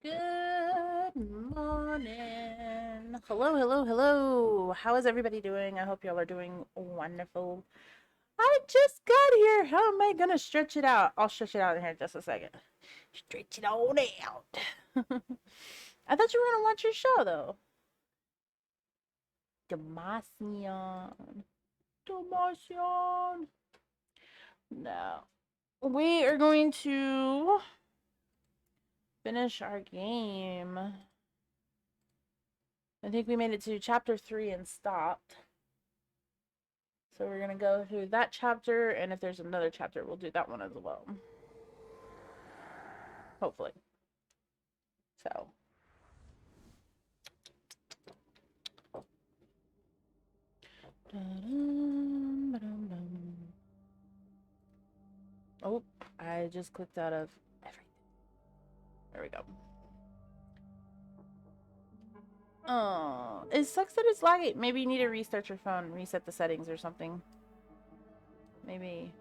Good morning. Hello, hello, hello. How is everybody doing? I hope y'all are doing wonderful. I just got here. How am I gonna stretch it out? I'll stretch it out in here in just a second. Stretch it all out. I thought you were gonna watch your show though. Demasian. Demasian. No. We are going to finish our game. I think we made it to chapter 3 and stopped. So we're going to go through that chapter, and if there's another chapter, we'll do that one as well. Hopefully. So. Oh, I just clicked out of everything. There we go. Oh, it sucks that it's laggy. Maybe you need to restart your phone, reset the settings or something. Maybe.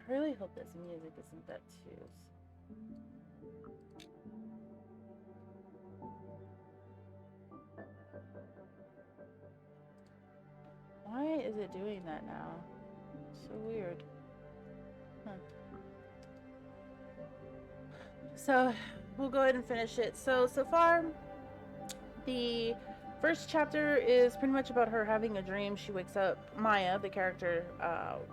I really hope this music isn't that too. Why is it doing that now? So weird. Huh. So we'll go ahead and finish it. So far, the first chapter is pretty much about her having a dream. She wakes up, Maya, the character,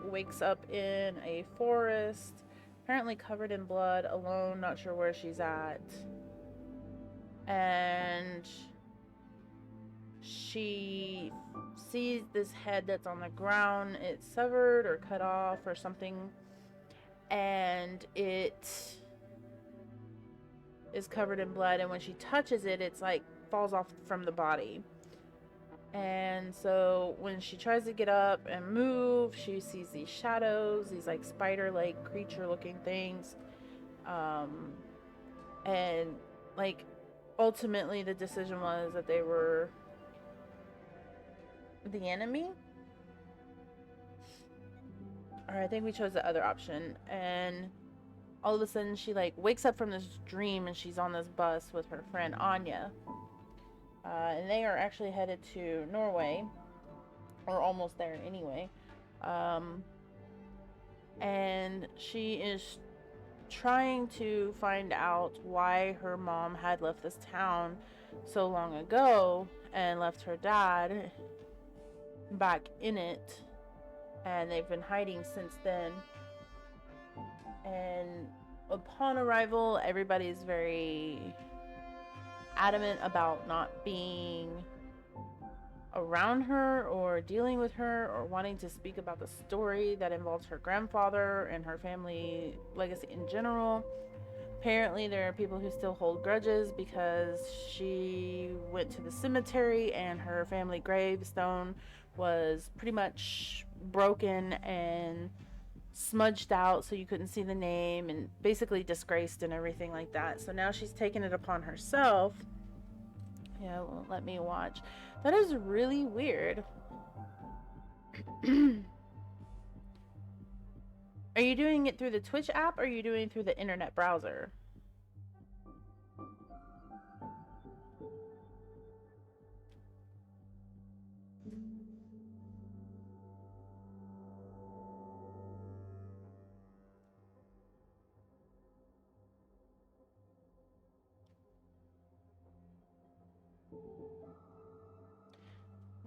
wakes up in a forest, apparently covered in blood, alone, not sure where she's at. And she sees this head that's on the ground. It's severed or cut off or something. And it is covered in blood. And when she touches it, it's like falls off from the body. And so when she tries to get up and move, she sees these shadows, these like spider-like creature-looking things. And like ultimately the decision was that they were the enemy. Or I think we chose the other option. And all of a sudden she like wakes up from this dream and she's on this bus with her friend Anya. And they are actually headed to Norway, or almost there anyway. And she is trying to find out why her mom had left this town so long ago and left her dad back in it, and they've been hiding since then. And upon arrival, everybody's very adamant about not being around her or dealing with her or wanting to speak about the story that involves her grandfather and her family legacy in general. Apparently there are people who still hold grudges because she went to the cemetery and her family gravestone was pretty much broken and smudged out so you couldn't see the name, and basically disgraced and everything like that. So now she's taken it upon herself. Yeah, won't let me watch. That is really weird. Are you doing it through the Twitch app or are you doing it through the internet browser?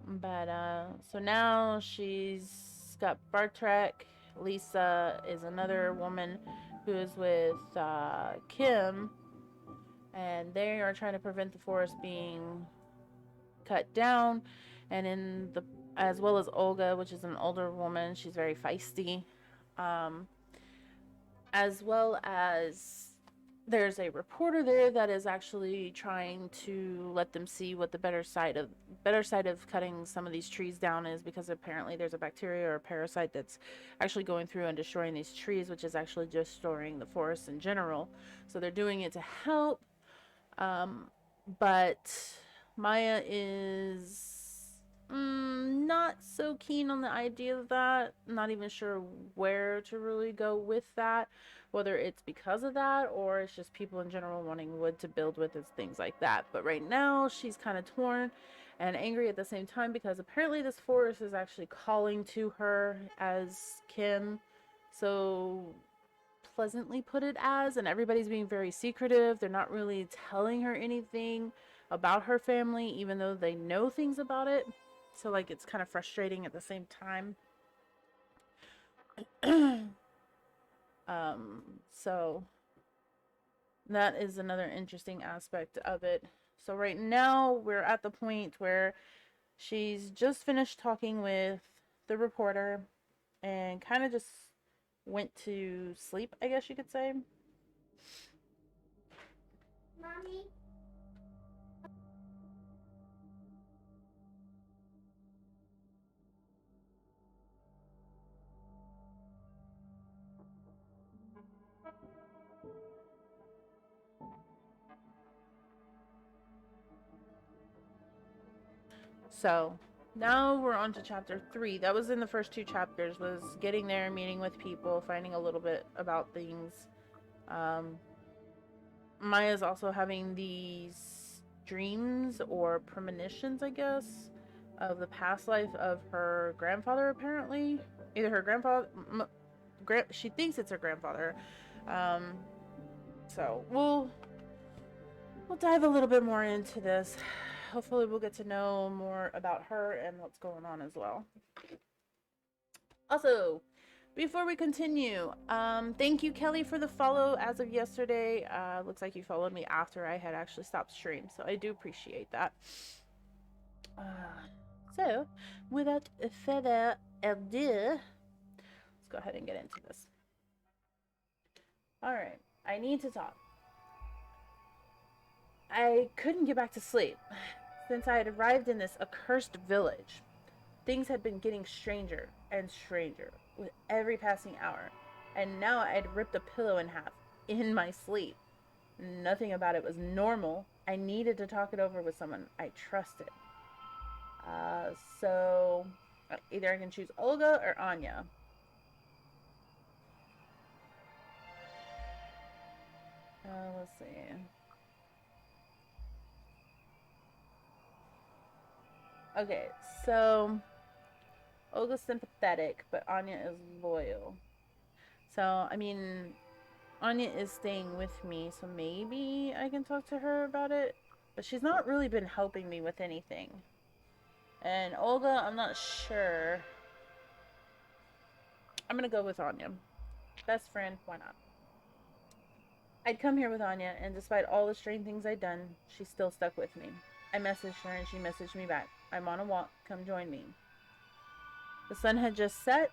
But so now she's got Bartrek. Lisa is another woman who is with Kim, and they are trying to prevent the forest being cut down. And in the as well as Olga, which is an older woman, she's very feisty. As well as there's a reporter there that is actually trying to let them see what the better side of cutting some of these trees down is, because apparently there's a bacteria or a parasite that's actually going through and destroying these trees, which is actually destroying the forest in general. So they're doing it to help, but Maya is so keen on the idea of that. Not even sure where to really go with that. Whether it's because of that or it's just people in general wanting wood to build with and things like that. But right now, she's kind of torn and angry at the same time because apparently this forest is actually calling to her as Kim. So pleasantly put it as, and everybody's being very secretive. They're not really telling her anything about her family, even though they know things about it. So, like, it's kind of frustrating at the same time. So that is another interesting aspect of it. So right now we're at the point where she's just finished talking with the reporter and kind of just went to sleep, I guess you could say. Mommy. So now we're on to chapter 3. That was in the first 2 chapters, was getting there, meeting with people, finding a little bit about things. Maya's also having these dreams or premonitions, I guess, of the past life of her grandfather, apparently. Either her grandfather, she thinks it's her grandfather. Um, so we'll dive a little bit more into this. Hopefully we'll get to know more about her and what's going on as well. Also, before we continue, thank you, Kelly, for the follow as of yesterday. Looks like you followed me after I had actually stopped stream, so I do appreciate that. So, without further ado, let's go ahead and get into this. Alright, I need to talk. I couldn't get back to sleep. Since I had arrived in this accursed village, things had been getting stranger and stranger with every passing hour, and now I'd ripped a pillow in half in my sleep. Nothing about it was normal. I needed to talk it over with someone I trusted. So either I can choose Olga or Anya. Let's see. Okay, so Olga's sympathetic, but Anya is loyal. So, I mean, Anya is staying with me, so maybe I can talk to her about it. But she's not really been helping me with anything. And Olga, I'm not sure. I'm gonna go with Anya. Best friend, why not? I'd come here with Anya, and despite all the strange things I'd done, she still stuck with me. I messaged her, and she messaged me back. I'm on a walk, come join me. The sun had just set,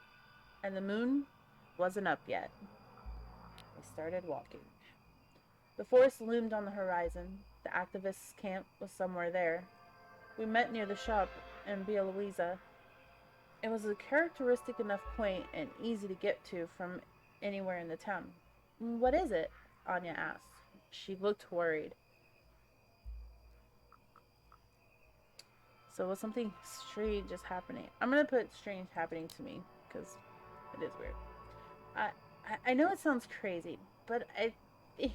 and the moon wasn't up yet. We started walking. The forest loomed on the horizon. The activists' camp was somewhere there. We met near the shop in Via Luisa. It was a characteristic enough point and easy to get to from anywhere in the town. What is it? Anya asked. She looked worried. So was something strange just happening? I'm gonna put strange happening to me because it is weird. I know it sounds crazy, but I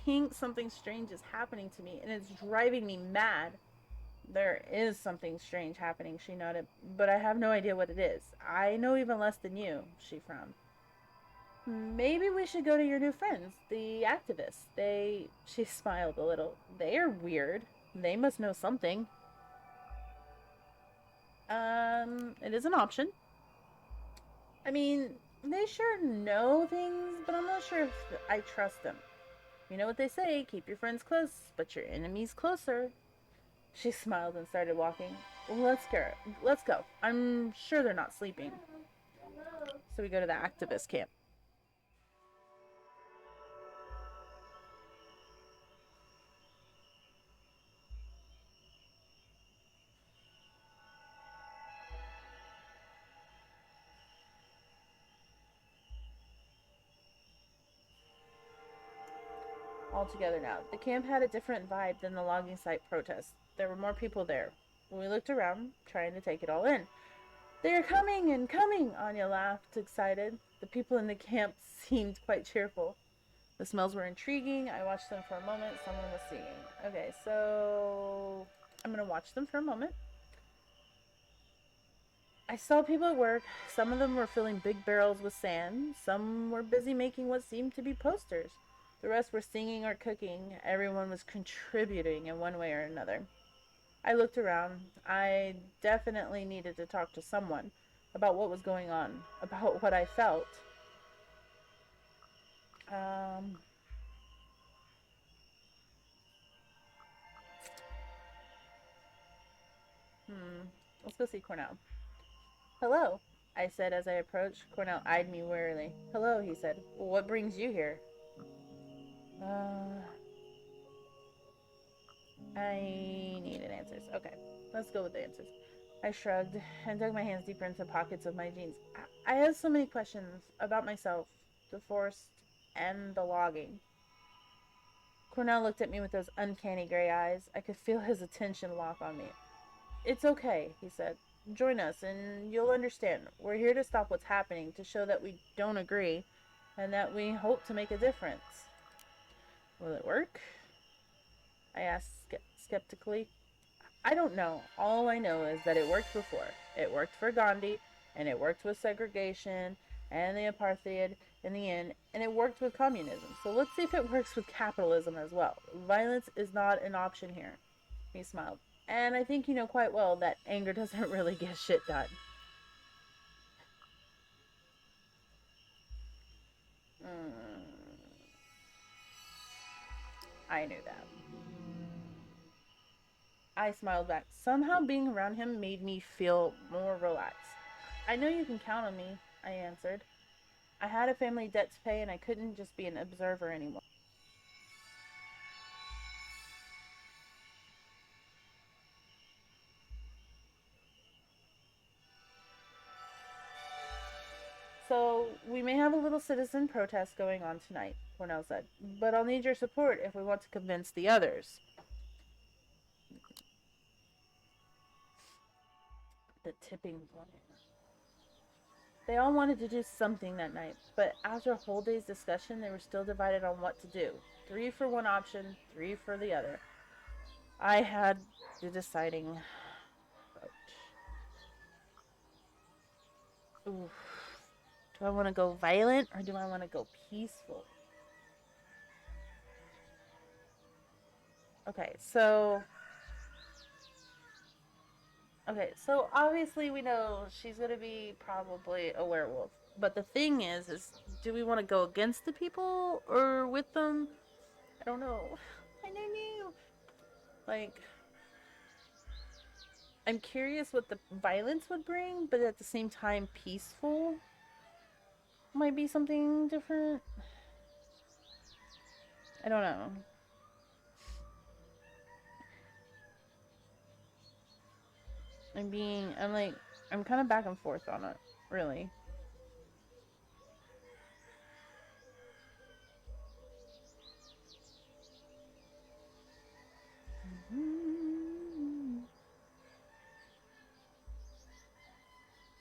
think something strange is happening to me and it's driving me mad. There is something strange happening, she nodded, but I have no idea what it is. I know even less than you, she frowned. Maybe we should go to your new friends, the activists. She smiled a little. They are weird. They must know something. It is an option. I mean, they sure know things, but I'm not sure if I trust them. You know what they say, keep your friends close, but your enemies closer. She smiled and started walking. Let's go. Let's go. I'm sure they're not sleeping. So we go to the activist camp. All together now. The camp had a different vibe than the logging site protest. There were more people there. When we looked around, trying to take it all in, "They are coming and coming," Anya laughed, excited. The people in the camp seemed quite cheerful. The smells were intriguing. I watched them for a moment. Someone was singing. Okay, so I'm going to watch them for a moment. I saw people at work. Some of them were filling big barrels with sand. Some were busy making what seemed to be posters. The rest were singing or cooking. Everyone was contributing in one way or another. I looked around. I definitely needed to talk to someone about what was going on, about what I felt. Um, let's go see Cornell. "Hello," I said as I approached. Cornell eyed me warily. "Hello," he said. "Well, what brings you here?" Uh, I needed answers. Okay, let's go with the answers. I shrugged and dug my hands deeper into the pockets of my jeans. I have so many questions about myself, the forest, and the logging. Cornell looked at me with those uncanny gray eyes. I could feel his attention lock on me. "It's okay," he said. "Join us and you'll understand. We're here to stop what's happening, to show that we don't agree, and that we hope to make a difference." "Will it work?" I asked skeptically. "I don't know. All I know is that it worked before. It worked for Gandhi, and it worked with segregation and the apartheid in the end, and it worked with communism. So let's see if it works with capitalism as well. Violence is not an option here." He smiled. "And I think you know quite well that anger doesn't really get shit done." Mm, I knew that. I smiled back. Somehow being around him made me feel more relaxed. "I know you can count on me," I answered. I had a family debt to pay and I couldn't just be an observer anymore. "So, we may have a little citizen protest going on tonight," Cornell said, "but I'll need your support if we want to convince the others." The tipping point. They all wanted to do something that night, but after a whole day's discussion, they were still divided on what to do. 3 for one option, 3 for the other. I had the deciding vote. Ooh. Do I want to go violent or do I want to go peaceful? Okay, so obviously we know she's gonna be probably a werewolf. But the thing is do we want to go against the people or with them? I don't know. I don't know. Like, I'm curious what the violence would bring, but at the same time, peaceful might be something different. I don't know. I'm kind of back and forth on it, really.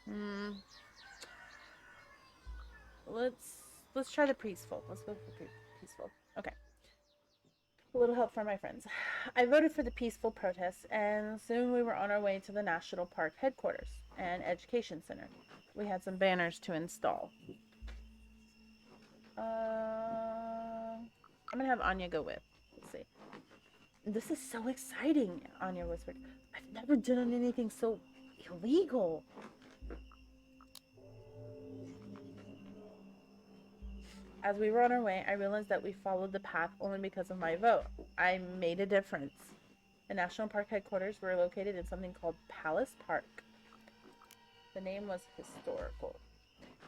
Hmm. Let's try the peaceful. Let's go for peaceful. Okay. A little help from my friends. I voted for the peaceful protest, and soon we were on our way to the National Park headquarters and education center. We had some banners to install. I'm gonna have Anya go with. Let's see. "This is so exciting," Anya whispered. "I've never done anything so illegal." As we were on our way, I realized that we followed the path only because of my vote. I made a difference. The National Park headquarters were located in something called Palace Park. The name was historical.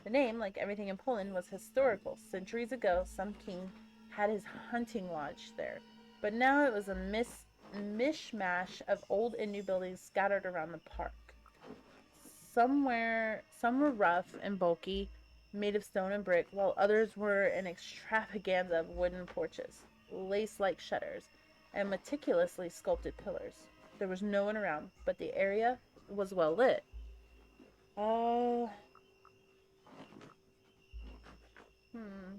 The name, like everything in Poland, was historical. Centuries ago, some king had his hunting lodge there. But now it was a mishmash of old and new buildings scattered around the park. Some were rough and bulky, made of stone and brick, while others were an extravaganza of wooden porches, lace-like shutters, and meticulously sculpted pillars. There was no one around, but the area was well lit. Uh, hmm.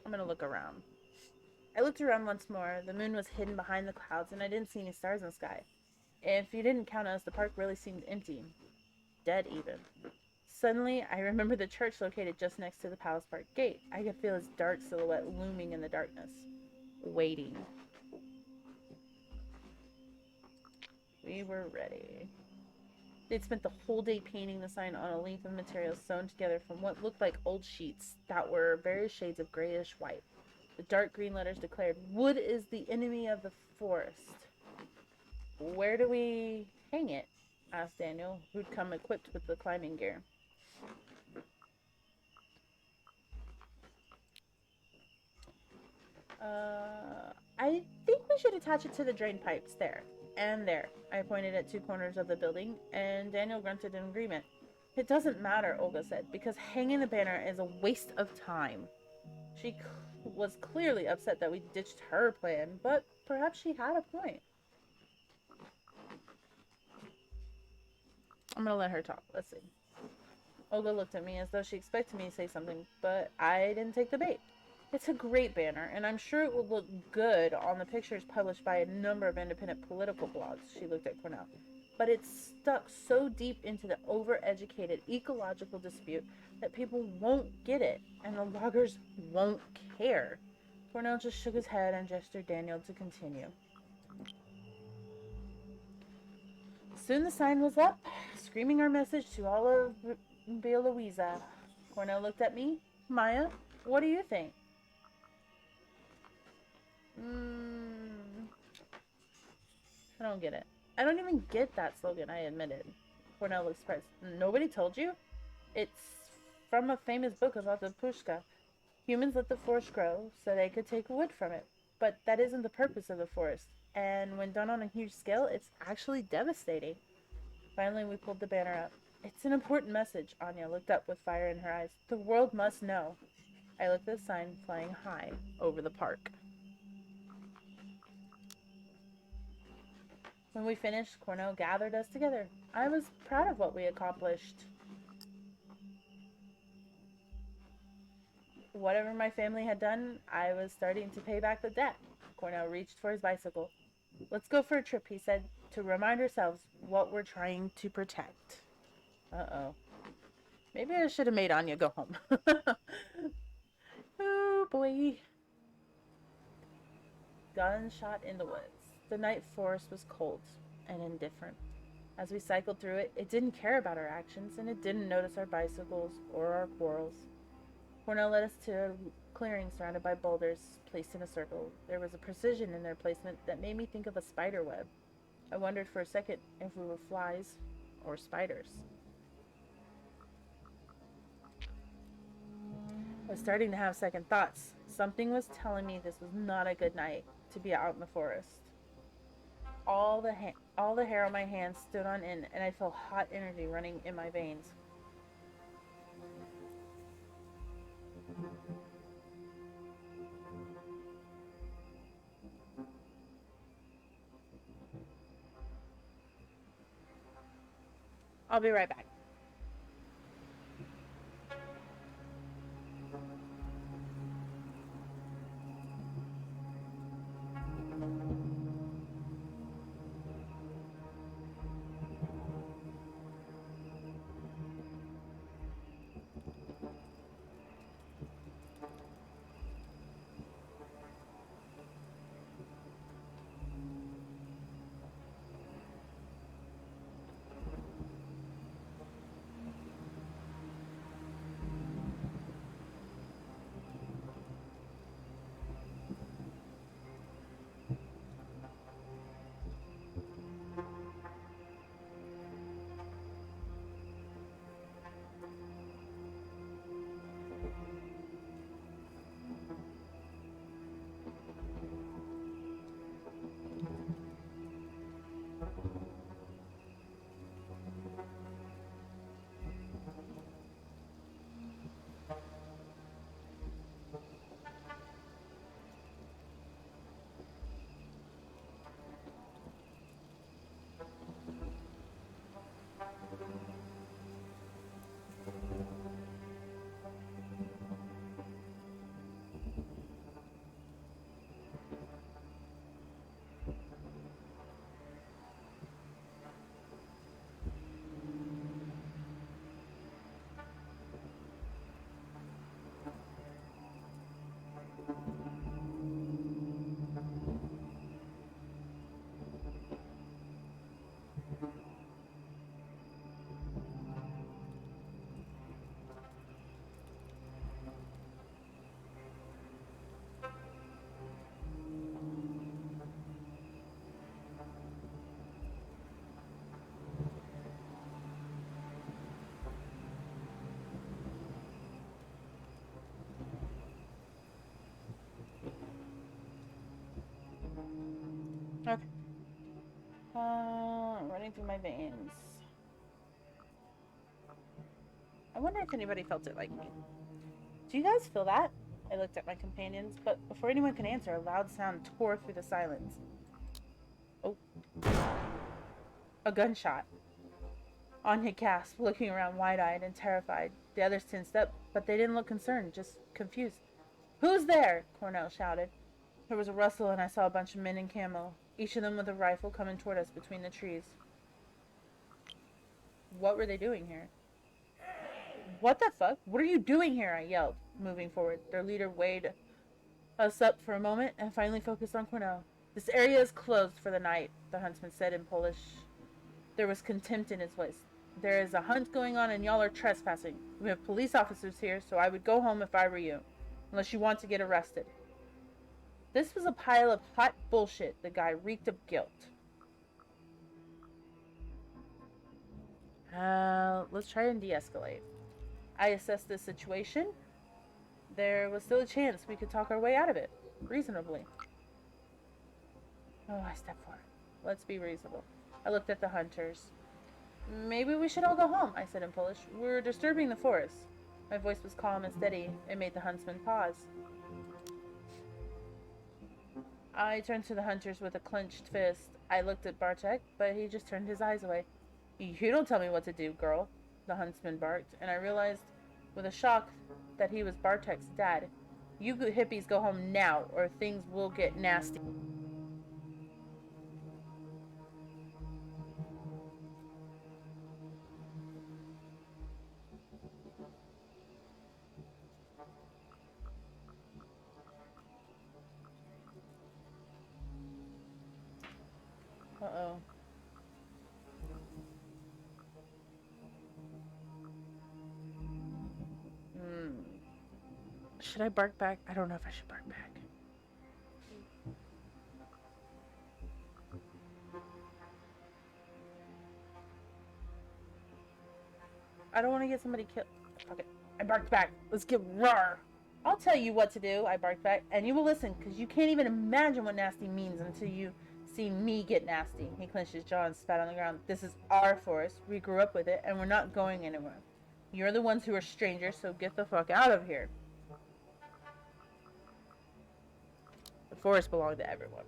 I'm gonna look around. I looked around once more. The moon was hidden behind the clouds, and I didn't see any stars in the sky. If you didn't count us, the park really seemed empty. Dead, even. Suddenly, I remember the church located just next to the Palace Park gate. I could feel its dark silhouette looming in the darkness. Waiting. We were ready. They'd spent the whole day painting the sign on a length of material sewn together from what looked like old sheets that were various shades of grayish white. The dark green letters declared, "Wood is the enemy of the forest." "Where do we hang it?" asked Daniel, who'd come equipped with the climbing gear. I think we should attach it to the drain pipes there. And there. I pointed at two corners of the building, and Daniel grunted in agreement. "It doesn't matter," Olga said, "because hanging the banner is a waste of time." She was clearly upset that we ditched her plan, but perhaps she had a point. I'm gonna let her talk. Let's see. Olga looked at me as though she expected me to say something, but I didn't take the bait. "It's a great banner, and I'm sure it will look good on the pictures published by a number of independent political blogs," she looked at Cornell. "But it's stuck so deep into the overeducated ecological dispute that people won't get it, and the loggers won't care." Cornell just shook his head and gestured Daniel to continue. Soon the sign was up, screaming our message to all of Belouisa. Cornell looked at me. "Maya, what do you think?" I don't get it. I don't even get that slogan, I admitted. Cornell looked surprised. "Nobody told you?" "It's from a famous book about the pushka. Humans let the forest grow so they could take wood from it. But that isn't the purpose of the forest. And when done on a huge scale, it's actually devastating." Finally, we pulled the banner up. "It's an important message." Anya looked up with fire in her eyes. "The world must know." I looked at the sign flying high over the park. When we finished, Cornell gathered us together. I was proud of what we accomplished. Whatever my family had done, I was starting to pay back the debt. Cornell reached for his bicycle. "Let's go for a trip," he said, "to remind ourselves what we're trying to protect." Uh-oh. Maybe I should have made Anya go home. Oh, boy. Gunshot in the woods. The night forest was cold and indifferent. As we cycled through it, it didn't care about our actions, and it didn't notice our bicycles or our quarrels. Cornell led us to a clearing surrounded by boulders placed in a circle. There was a precision in their placement that made me think of a spider web. I wondered for a second if we were flies or spiders. I was starting to have second thoughts. Something was telling me this was not a good night to be out in the forest. All the hair on my hands stood on end, and I felt hot energy running in my veins. I'll be right back. through my veins. I wonder if anybody felt it like me. Do you guys feel that? I looked at my companions, but before anyone could answer, a loud sound tore through the silence. Oh. A gunshot. Anya gasped, looking around wide-eyed and terrified. The others tensed up, but they didn't look concerned, just confused. "Who's there?" Cornell shouted. There was a rustle, and I saw a bunch of men in camo, each of them with a rifle coming toward us between the trees. What were they doing here? "What the fuck? What are you doing here?" I yelled, moving forward. Their leader weighed us up for a moment and finally focused on Cornell. "This area is closed for the night," the huntsman said in Polish. There was contempt in his voice. "There is a hunt going on and y'all are trespassing. We have police officers here, so I would go home if I were you. Unless you want to get arrested." This was a pile of hot bullshit. The guy reeked of guilt. Let's try and de-escalate. I assessed the situation. There was still a chance we could talk our way out of it. Reasonably. Oh, I stepped forward. Let's be reasonable. I looked at the hunters. "Maybe we should all go home," I said in Polish. "We're disturbing the forest." My voice was calm and steady. It made the huntsman pause. I turned to the hunters with a clenched fist. I looked at Bartek, but he just turned his eyes away. "You don't tell me what to do, girl," the huntsman barked, and I realized with a shock that he was Bartek's dad. "You hippies go home now, or things will get nasty." Uh-oh. Should I bark back? I don't know if I should bark back. I don't want to get somebody killed. Fuck it. I barked back. Let's get roar. "I'll tell you what to do," I barked back, "and you will listen, because you can't even imagine what nasty means until you see me get nasty." He clenched his jaw and spat on the ground. "This is our forest. We grew up with it, and we're not going anywhere. You're the ones who are strangers, so get the fuck out of here." The forest belonged to everyone.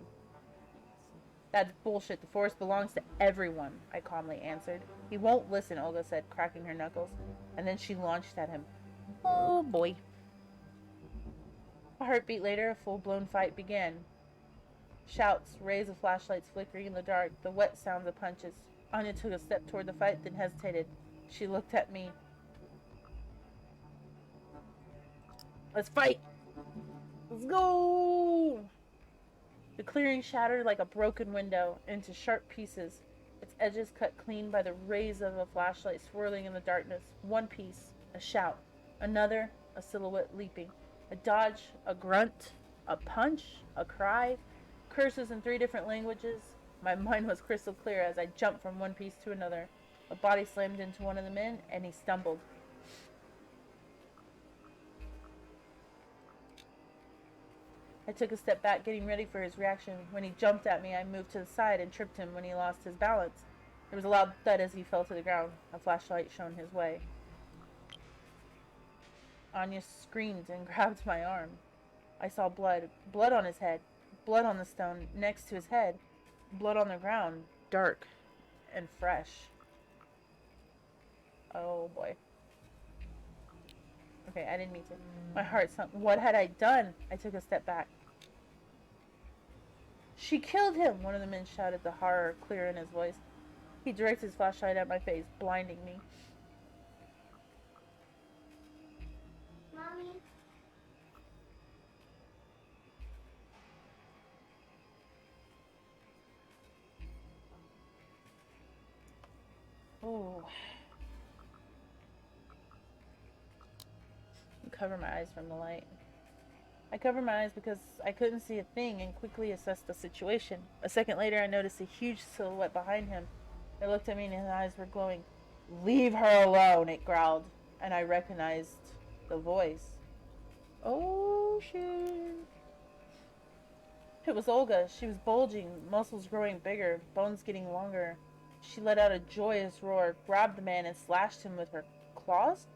"That's bullshit. The forest belongs to everyone," I calmly answered. "He won't listen," Olga said, cracking her knuckles, and then she launched at him. Oh boy. A heartbeat later, a full-blown fight began. Shouts, rays of flashlights flickering in the dark, the wet sounds of punches. Anya took a step toward the fight, then hesitated. She looked at me. "Let's fight! Let's go!" The clearing shattered like a broken window into sharp pieces, its edges cut clean by the rays of a flashlight swirling in the darkness. One piece, a shout. Another, a silhouette leaping. A dodge, a grunt, a punch, a cry. Curses in 3 different languages. My mind was crystal clear as I jumped from one piece to another. A body slammed into one of the men, and he stumbled. I took a step back, getting ready for his reaction. When he jumped at me, I moved to the side and tripped him when he lost his balance. There was a loud thud as he fell to the ground. A flashlight shone his way. Anya screamed and grabbed my arm. I saw blood. Blood on his head. Blood on the stone next to his head. Blood on the ground. Dark and fresh. Oh boy. Okay, I didn't mean to. My heart sunk. What had I done? I took a step back. "She killed him!" one of the men shouted, the horror clear in his voice. He directed his flashlight at my face, blinding me. Mommy. Oh. Cover my eyes from the light. I covered my eyes because I couldn't see a thing and quickly assessed the situation. A second later, I noticed a huge silhouette behind him. It looked at me and his eyes were glowing. "Leave her alone," it growled, and I recognized the voice. Oh, shit. It was Olga. She was bulging, muscles growing bigger, bones getting longer. She let out a joyous roar, grabbed the man, and slashed him with her claws.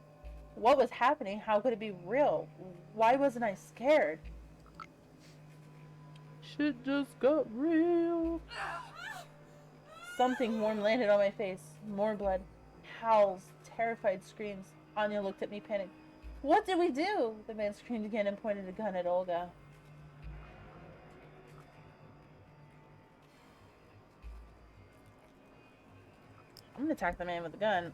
What was happening? How could it be real? Why wasn't I scared? Shit just got real. Something warm landed on my face. More blood. Howls. Terrified screams. Anya looked at me, panicked. What did we do? The man screamed again and pointed a gun at Olga. I'm gonna attack the man with the gun.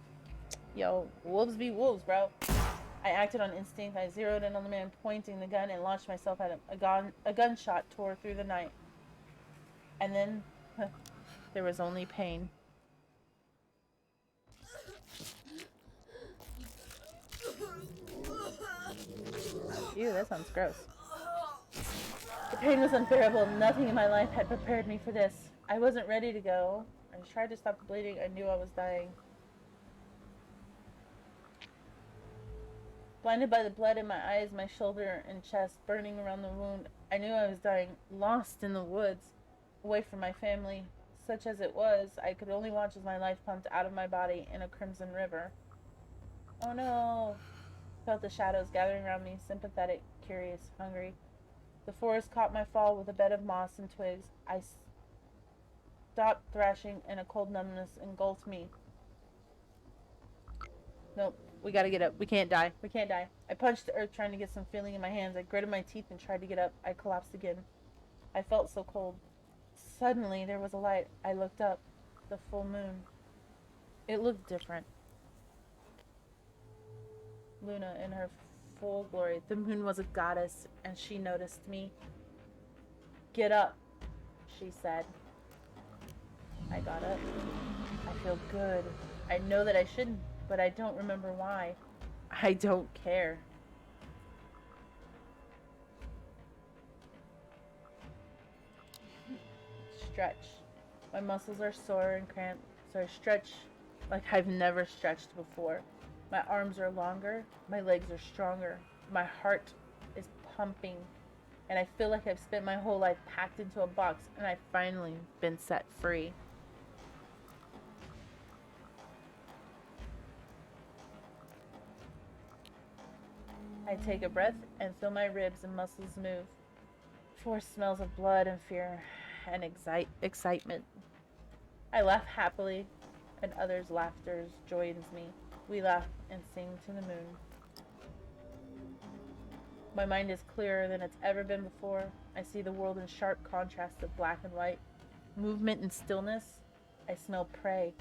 Yo, wolves be wolves, bro. I acted on instinct. I zeroed in on the man pointing the gun and launched myself at him. A gunshot tore through the night. And then, there was only pain. Ew, that sounds gross. The pain was unbearable. Nothing in my life had prepared me for this. I wasn't ready to go. I tried to stop the bleeding. I knew I was dying. Blinded by the blood in my eyes, my shoulder and chest burning around the wound, I knew I was dying, lost in the woods, away from my family. Such as it was, I could only watch as my life pumped out of my body in a crimson river. Oh no! I felt the shadows gathering around me, sympathetic, curious, hungry. The forest caught my fall with a bed of moss and twigs. I stopped thrashing, and a cold numbness engulfed me. Nope. We gotta get up. We can't die. We can't die. I punched the earth, trying to get some feeling in my hands. I gritted my teeth and tried to get up. I collapsed again. I felt so cold. Suddenly, there was a light. I looked up. The full moon. It looked different. Luna in her full glory. The moon was a goddess, and she noticed me. Get up, she said. I got up. I feel good. I know that I shouldn't, but I don't remember why. I don't care. Stretch. My muscles are sore and cramped, so I stretch like I've never stretched before. My arms are longer, my legs are stronger, my heart is pumping, and I feel like I've spent my whole life packed into a box and I've finally been set free. I take a breath and feel my ribs and muscles move. Force smells of blood and fear and excitement. I laugh happily, and others' laughter joins me. We laugh and sing to the moon. My mind is clearer than it's ever been before. I see the world in sharp contrast of black and white, movement and stillness. I smell prey.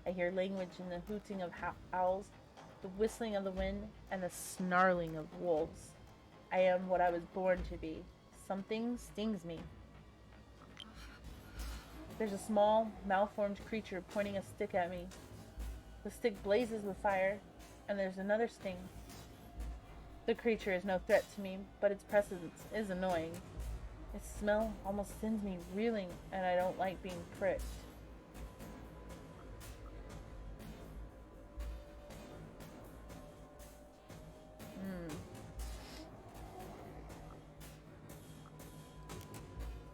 I hear language in the hooting of owls, the whistling of the wind, and the snarling of wolves. I am what I was born to be. Something stings me. There's a small, malformed creature pointing a stick at me. The stick blazes with fire, and there's another sting. The creature is no threat to me, but its presence is annoying. Its smell almost sends me reeling, and I don't like being pricked.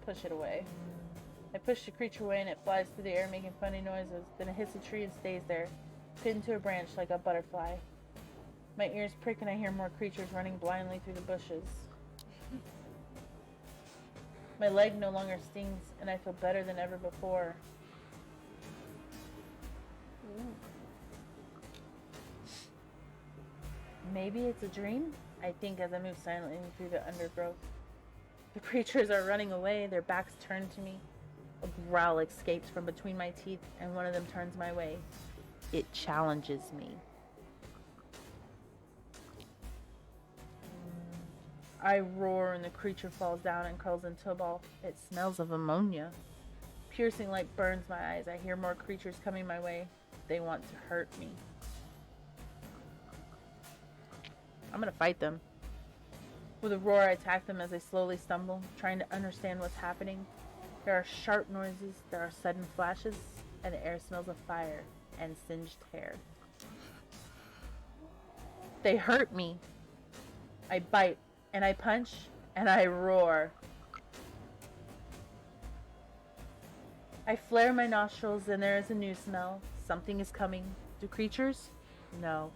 Push it away. I push the creature away and it flies through the air making funny noises. Then it hits a tree and stays there, pinned to a branch like a butterfly. My ears prick and I hear more creatures running blindly through the bushes. My leg no longer stings and I feel better than ever before. Ooh. Maybe it's a dream? I think as I move silently through the undergrowth. The creatures are running away, their backs turned to me. A growl escapes from between my teeth, and one of them turns my way. It challenges me. I roar and the creature falls down and curls into a ball. It smells of ammonia. Piercing light burns my eyes. I hear more creatures coming my way. They want to hurt me. I'm gonna fight them. With a roar, I attack them as they slowly stumble, trying to understand what's happening. There are sharp noises, there are sudden flashes, and the air smells of fire and singed hair. They hurt me. I bite, and I punch, and I roar. I flare my nostrils and there is a new smell. Something is coming. Do creatures? No.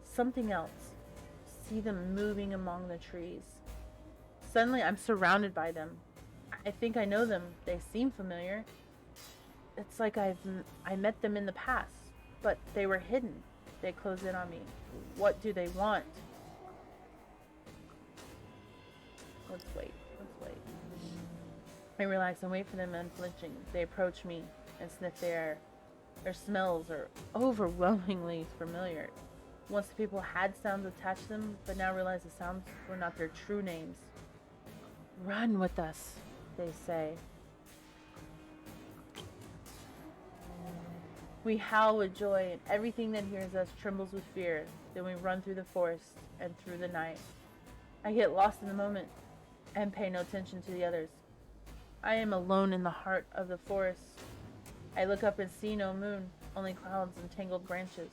Something else. See them moving among the trees. Suddenly I'm surrounded by them. I think I know them. They seem familiar. It's like I met them in the past, but they were hidden. They close in on me. What do they want? Let's wait. I relax and wait for them unflinching. They approach me and sniff the air. Their smells are overwhelmingly familiar. Once the people had sounds attached to them, but now realize the sounds were not their true names. Run with us, they say. We howl with joy, and everything that hears us trembles with fear. Then we run through the forest and through the night. I get lost in the moment and pay no attention to the others. I am alone in the heart of the forest. I look up and see no moon, only clouds and tangled branches.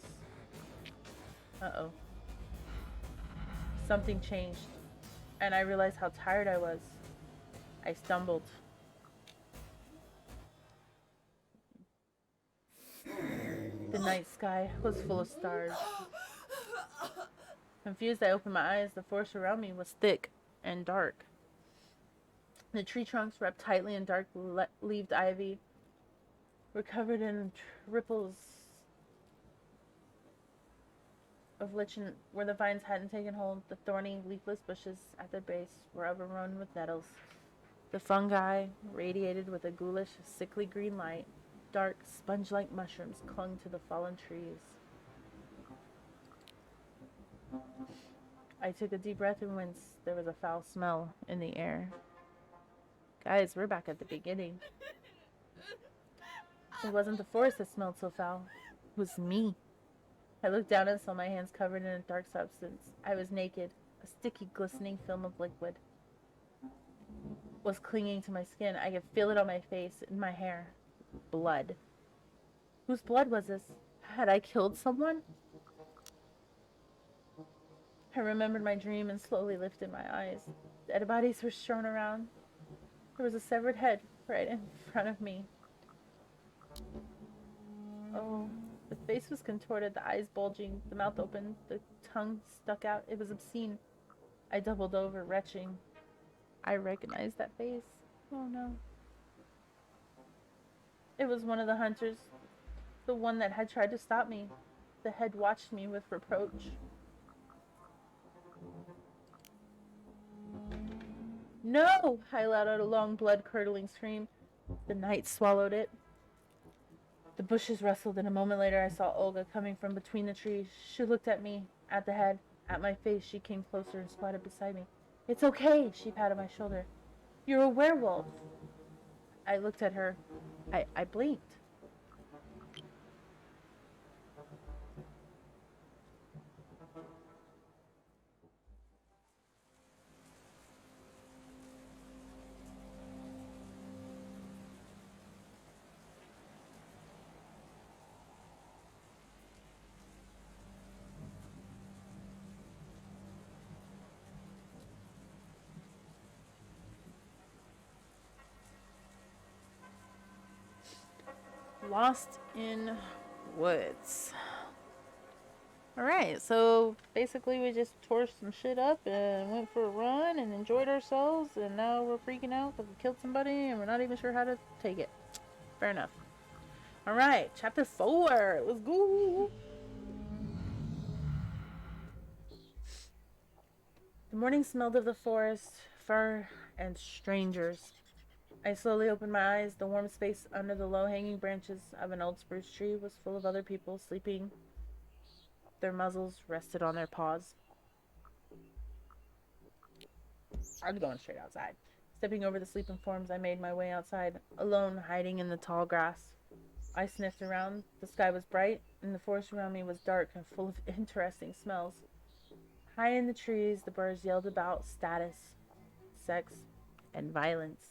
Uh-oh. Something changed, and I realized how tired I was. I stumbled. The night sky was full of stars. Confused, I opened my eyes. The forest around me was thick and dark. The tree trunks, wrapped tightly in dark-leaved ivy, were covered in ripples of lichen where the vines hadn't taken hold. The thorny, leafless bushes at their base were overrun with nettles. The fungi radiated with a ghoulish, sickly green light. Dark, sponge-like mushrooms clung to the fallen trees. I took a deep breath and winced. There was a foul smell in the air. Guys, we're back at the beginning. It wasn't the forest that smelled so foul. It was me. I looked down and saw my hands covered in a dark substance. I was naked. A sticky, glistening film of liquid was clinging to my skin. I could feel it on my face and my hair. Blood. Whose blood was this? Had I killed someone? I remembered my dream and slowly lifted my eyes. Dead bodies were strewn around. There was a severed head right in front of me. Oh, the face was contorted, the eyes bulging, the mouth open, the tongue stuck out. It was obscene. I doubled over, retching. I recognized that face. Oh no. It was one of the hunters, the one that had tried to stop me. The head watched me with reproach. No! I let out a long, blood-curdling scream. The night swallowed it. The bushes rustled, and a moment later I saw Olga coming from between the trees. She looked at me, at the head, at my face. She came closer and squatted beside me. It's okay, she patted my shoulder. You're a werewolf. I looked at her. I blinked. Lost in woods. Alright, so basically we just tore some shit up and went for a run and enjoyed ourselves, and now we're freaking out because we killed somebody and we're not even sure how to take it. Fair enough. Alright, chapter 4. Let's go. The morning smelled of the forest, fur, and strangers. I slowly opened my eyes. The warm space under the low-hanging branches of an old spruce tree was full of other people sleeping. Their muzzles rested on their paws. I'm going straight outside. Stepping over the sleeping forms, I made my way outside, alone, hiding in the tall grass. I sniffed around. The sky was bright, and the forest around me was dark and full of interesting smells. High in the trees, the birds yelled about status, sex, and violence.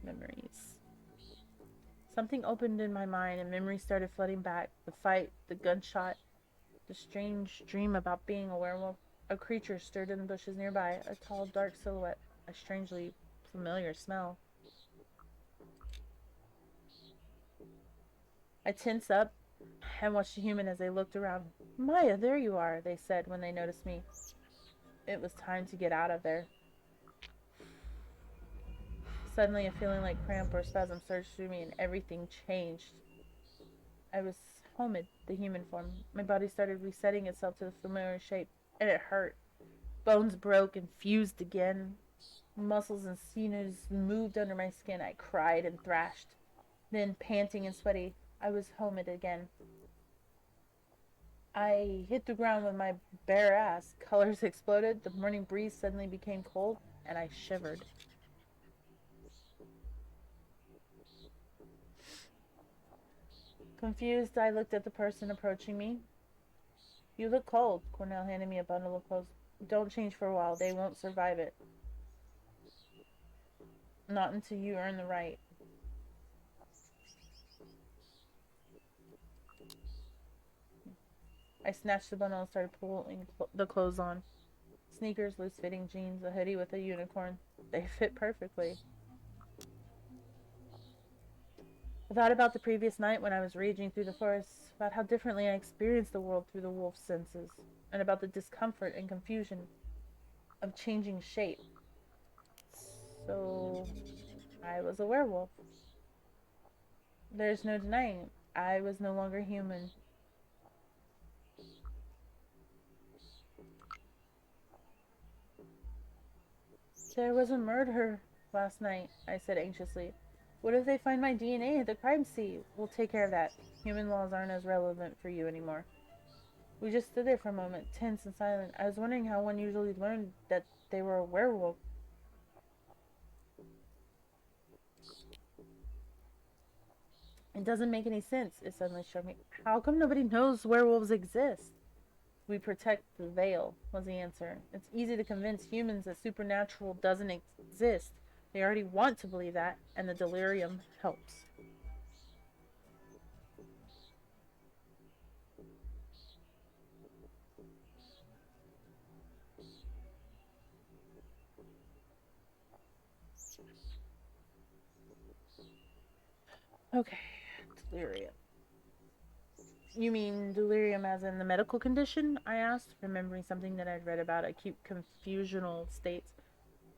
Memories. Something opened in my mind and memories started flooding back. The fight, the gunshot, the strange dream about being a werewolf. A creature stirred in the bushes nearby, a tall, dark silhouette, a strangely familiar smell. I tensed up and watched the human as they looked around. Maya, there you are, they said when they noticed me. It was time to get out of there. Suddenly, a feeling like cramp or spasm surged through me and everything changed. I was Homid, the human form. My body started resetting itself to the familiar shape, and it hurt. Bones broke and fused again. Muscles and sinews moved under my skin. I cried and thrashed. Then, panting and sweaty, I was Homid again. I hit the ground with my bare ass. Colors exploded. The morning breeze suddenly became cold, and I shivered. Confused, I looked at the person approaching me. You look cold. Cornell handed me a bundle of clothes. Don't change for a while. They won't survive it. Not until you earn the right. I snatched the bundle and started pulling the clothes on. Sneakers, loose-fitting jeans, a hoodie with a unicorn. They fit perfectly. I thought about the previous night when I was raging through the forest, about how differently I experienced the world through the wolf's senses, and about the discomfort and confusion of changing shape. So, I was a werewolf. There's no denying it. I was no longer human. There was a murder last night, I said anxiously. What if they find my DNA at the crime scene? We'll take care of that. Human laws aren't as relevant for you anymore. We just stood there for a moment, tense and silent. I was wondering how one usually learned that they were a werewolf. It doesn't make any sense, it suddenly struck me. How come nobody knows werewolves exist? We protect the veil, was the answer. It's easy to convince humans that supernatural doesn't exist. They already want to believe that, and the delirium helps. Okay, delirium. You mean delirium as in the medical condition? I asked, remembering something that I'd read about acute confusional states.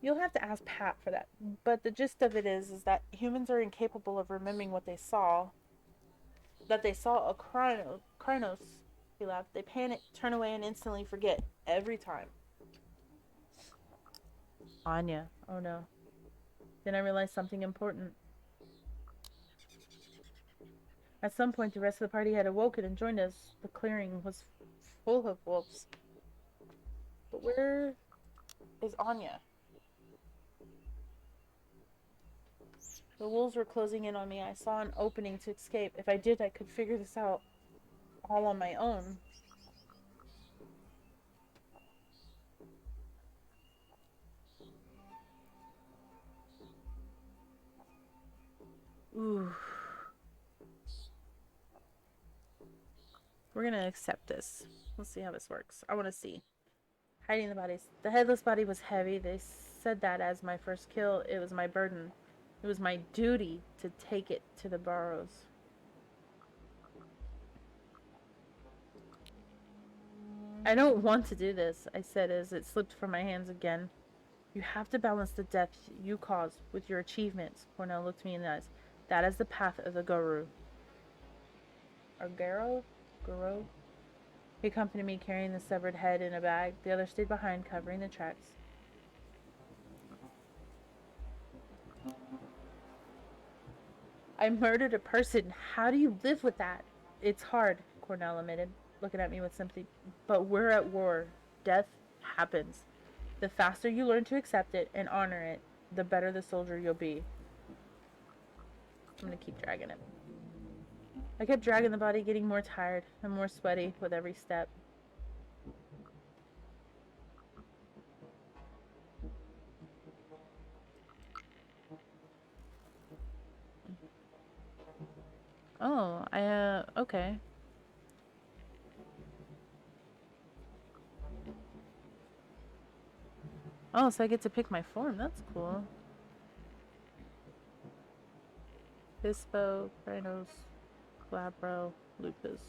You'll have to ask Pat for that. But the gist of it is that humans are incapable of remembering what they saw. That they saw a Krynos. He laughed. They panic, turn away, and instantly forget. Every time. Anya. Oh no. Then I realized something important. At some point, the rest of the party had awoken and joined us. The clearing was full of wolves. But where is Anya? The wolves were closing in on me. I saw an opening to escape. If I did, I could figure this out all on my own. Ooh. We're gonna accept this. Let's see how this works. I want to see. Hiding the bodies. The headless body was heavy. They said that as my first kill, it was my burden. It was my duty to take it to the burrows. I don't want to do this, I said as it slipped from my hands again. You have to balance the death you caused with your achievements. Cornell looked me in the eyes. That is the path of the Guru. Or Garo? Guru? He accompanied me carrying the severed head in a bag. The other stayed behind, covering the tracks. I murdered a person. How do you live with that? It's hard, Cornell admitted, looking at me with sympathy. But we're at war. Death happens. The faster you learn to accept it and honor it, the better the soldier you'll be. I'm gonna keep dragging it. I kept dragging the body, getting more tired and more sweaty with every step. Oh, okay. Oh, so I get to pick my form. That's cool. Hispo, Kranos, Glabro, Lupus.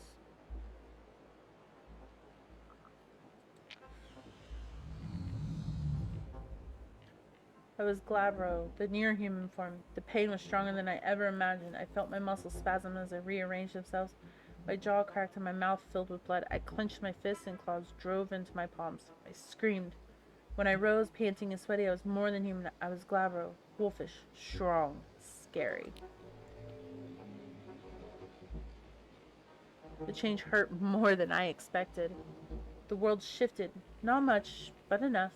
I was Glabro, the near-human form. The pain was stronger than I ever imagined. I felt my muscles spasm as they rearranged themselves. My jaw cracked and my mouth filled with blood. I clenched my fists and claws drove into my palms. I screamed. When I rose, panting and sweaty, I was more than human. I was Glabro, wolfish, strong, scary. The change hurt more than I expected. The world shifted. Not much, but enough.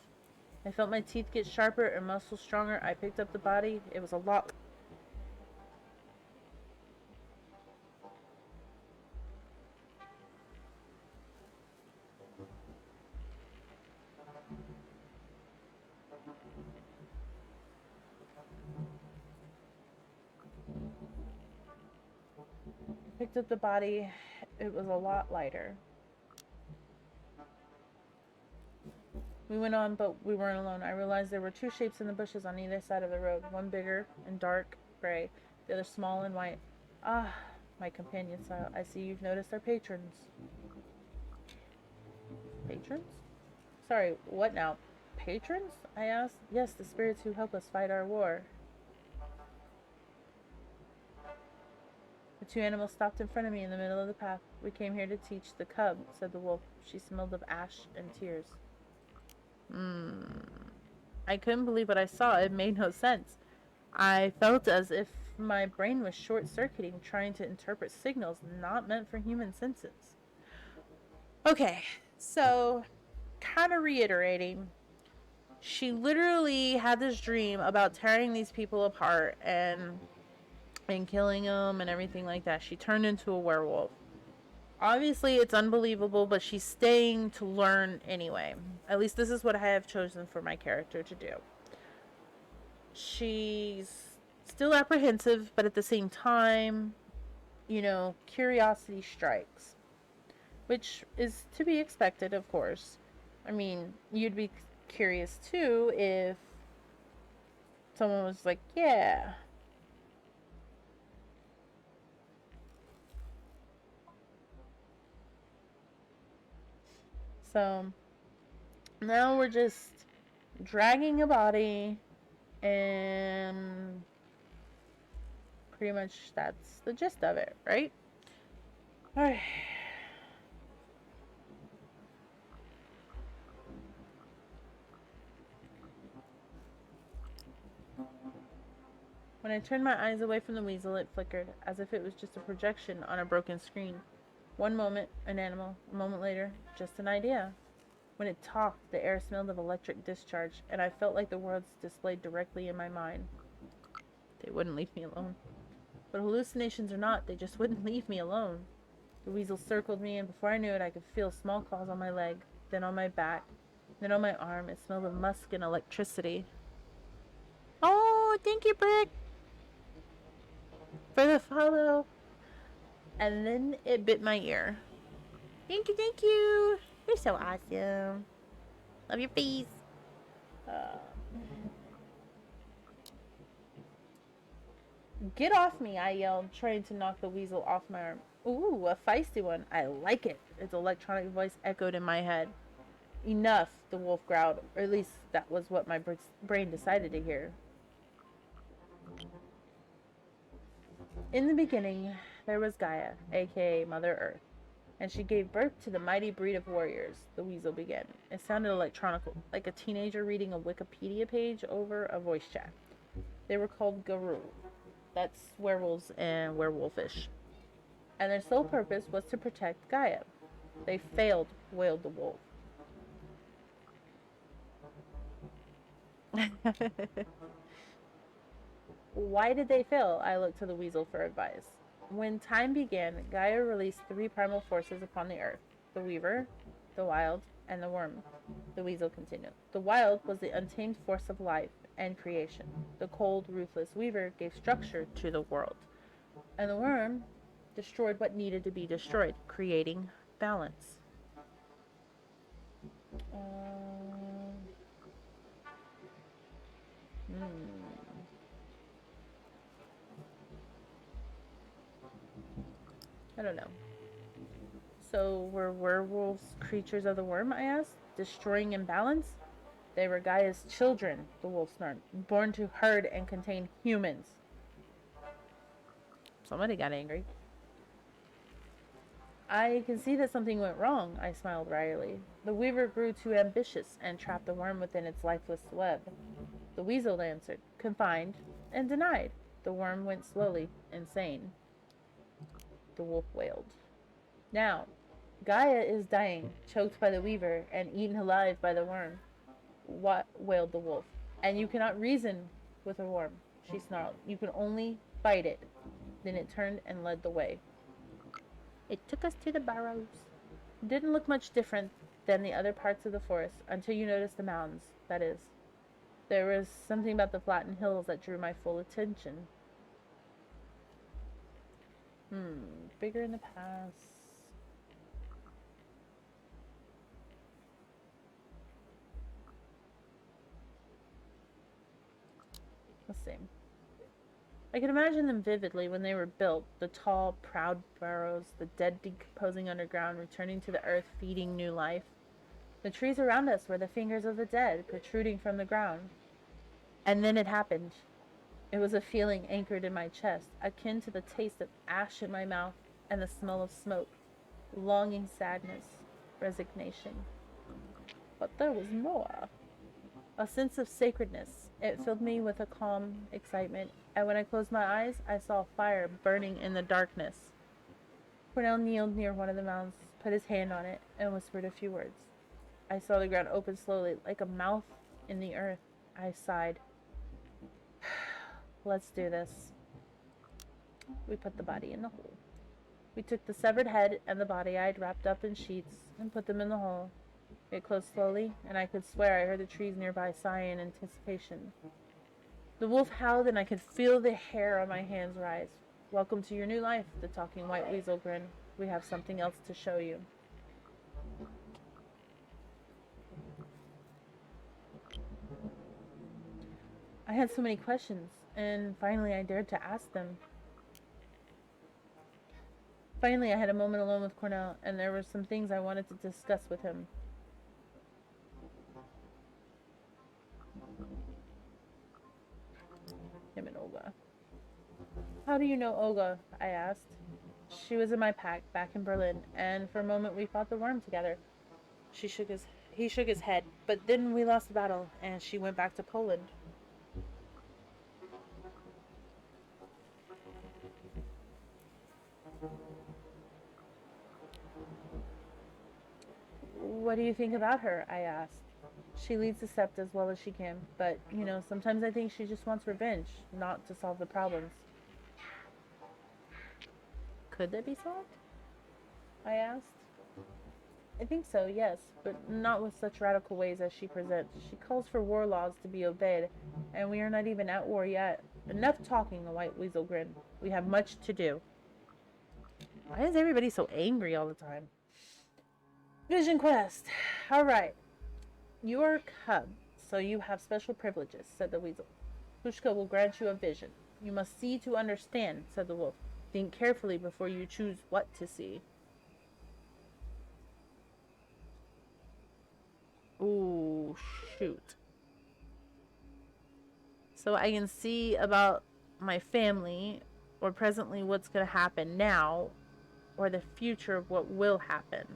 I felt my teeth get sharper and muscles stronger. I picked up the body. It was a lot. Picked up the body. It was a lot lighter. We went on, but we weren't alone. I realized there were two shapes in the bushes on either side of the road. One bigger and dark gray, the other small and white. Ah, my companion smiled. I see you've noticed our patrons. Patrons? Sorry, what now? Patrons? I asked. Yes, the spirits who help us fight our war. The two animals stopped in front of me in the middle of the path. We came here to teach the cub, said the wolf. She smelled of ash and tears. I couldn't believe what I saw. It made no sense. I felt as if my brain was short-circuiting, trying to interpret signals not meant for human senses. Okay, so kind of reiterating, she literally had this dream about tearing these people apart and killing them and everything like that. She turned into a werewolf. Obviously, it's unbelievable, but she's staying to learn anyway. At least this is what I have chosen for my character to do. She's still apprehensive, but at the same time, you know, curiosity strikes. Which is to be expected, of course. I mean, you'd be curious too if someone was like, yeah. So now we're just dragging a body, and pretty much that's the gist of it, right? Alright. When I turned my eyes away from the weasel, it flickered, as if it was just a projection on a broken screen. One moment, an animal. A moment later, just an idea. When it talked, the air smelled of electric discharge, and I felt like the worlds displayed directly in my mind. They wouldn't leave me alone. But hallucinations or not, they just wouldn't leave me alone. The weasel circled me, and before I knew it, I could feel small claws on my leg, then on my back, then on my arm. It smelled of musk and electricity. Oh, thank you, Brick, for the follow. And then it bit my ear. Thank you, thank you. You're so awesome. Love your face. Get off me, I yelled, trying to knock the weasel off my arm. Ooh, a feisty one. I like it. Its electronic voice echoed in my head. Enough, the wolf growled. Or at least that was what my brain decided to hear. In the beginning, there was Gaia, aka Mother Earth, and she gave birth to the mighty breed of warriors, the weasel began. It sounded electronical, like a teenager reading a Wikipedia page over a voice chat. They were called Garou. That's werewolves and werewolfish. And their sole purpose was to protect Gaia. They failed, wailed the wolf. Why did they fail? I looked to the weasel for advice. When time began, Gaia released three primal forces upon the earth: the weaver, the wild, and the worm. The weasel continued. The wild was the untamed force of life and creation. The cold, ruthless weaver gave structure to the world. And the worm destroyed what needed to be destroyed, creating balance. I don't know. So were werewolves creatures of the worm, I asked, destroying imbalance? They were Gaia's children, the wolf snarled, born to herd and contain humans. Somebody got angry. I can see that something went wrong, I smiled wryly. The weaver grew too ambitious and trapped the worm within its lifeless web. The weasel answered, confined, and denied. The worm went slowly insane. The wolf wailed. Now, Gaia is dying, choked by the weaver and eaten alive by the worm. What? Wailed the wolf. And you cannot reason with a worm, she snarled. You can only fight it. Then it turned and led the way. It took us to the burrows. It didn't look much different than the other parts of the forest until you noticed the mountains, that is. There was something about the flattened hills that drew my full attention. Bigger in the past. Let's see. I can imagine them vividly when they were built. The tall, proud burrows, the dead decomposing underground, returning to the earth, feeding new life. The trees around us were the fingers of the dead, protruding from the ground. And then it happened. It was a feeling anchored in my chest, akin to the taste of ash in my mouth and the smell of smoke. Longing, sadness, resignation. But there was more. A sense of sacredness. It filled me with a calm excitement, and when I closed my eyes, I saw fire burning in the darkness. Cornell kneeled near one of the mounds, put his hand on it, and whispered a few words. I saw the ground open slowly, like a mouth in the earth. I sighed. Let's do this. We put the body in the hole. We took the severed head and the body I'd wrapped up in sheets and put them in the hole. It closed slowly, and I could swear I heard the trees nearby sigh in anticipation. The wolf howled, and I could feel the hair on my hands rise. Welcome to your new life, the talking white weasel grinned. We have something else to show you. I had so many questions, and finally I dared to ask them. Finally, I had a moment alone with Cornell, and there were some things I wanted to discuss with him. Him and Olga. How do you know Olga? I asked. She was in my pack back in Berlin, and for a moment we fought the worm together. He shook his head, but then we lost the battle, and she went back to Poland. What do you think about her? I asked. She leads the sept as well as she can, but, sometimes I think she just wants revenge, not to solve the problems. Could they be solved? I asked. I think so, yes, but not with such radical ways as she presents. She calls for war laws to be obeyed, and we are not even at war yet. Enough talking, the white weasel grinned. We have much to do. Why is everybody so angry all the time? Vision quest. All right. You are a cub, so you have special privileges, said the weasel. Pushka will grant you a vision. You must see to understand, said the wolf. Think carefully before you choose what to see. Ooh, shoot. So I can see about my family, or presently what's going to happen now, or the future of what will happen.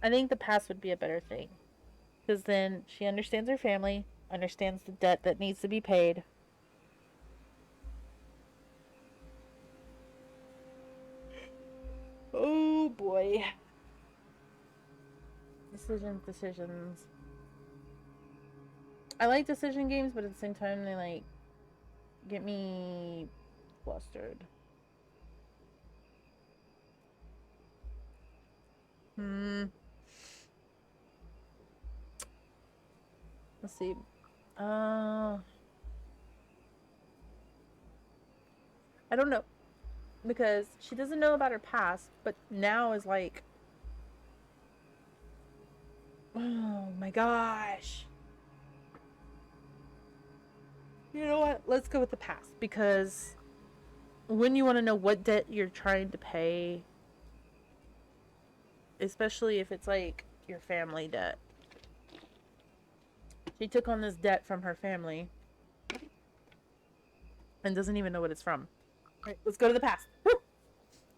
I think the past would be a better thing. Because then she understands her family, understands the debt that needs to be paid. Oh boy. Decisions. I like decision games, but at the same time, they get me flustered. Let's see. I don't know. Because she doesn't know about her past, but now is like, oh my gosh. You know what? Let's go with the past. Because when you want to know what debt you're trying to pay, especially if it's like your family debt. She took on this debt from her family and doesn't even know what it's from. All right, let's go to the past. Woo!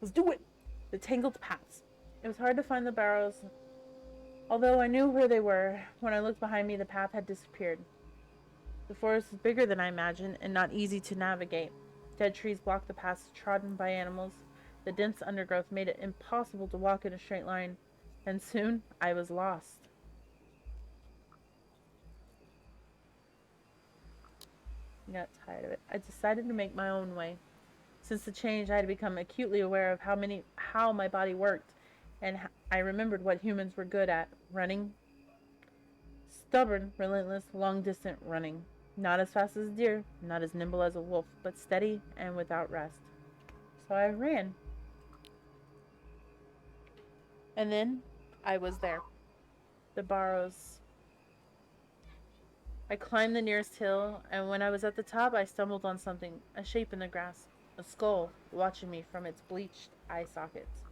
Let's do it. The tangled paths. It was hard to find the barrows, although I knew where they were. When I looked behind me, the path had disappeared. The forest is bigger than I imagined and not easy to navigate. Dead trees blocked the paths trodden by animals. The dense undergrowth made it impossible to walk in a straight line, and soon I was lost. I got tired of it. I decided to make my own way. Since the change, I had become acutely aware of how my body worked, and I remembered what humans were good at: running, stubborn, relentless, long-distance running. Not as fast as a deer, not as nimble as a wolf, but steady and without rest. So I ran. And then I was there. The barrows. I climbed the nearest hill, and when I was at the top, I stumbled on something, a shape in the grass, a skull watching me from its bleached eye sockets.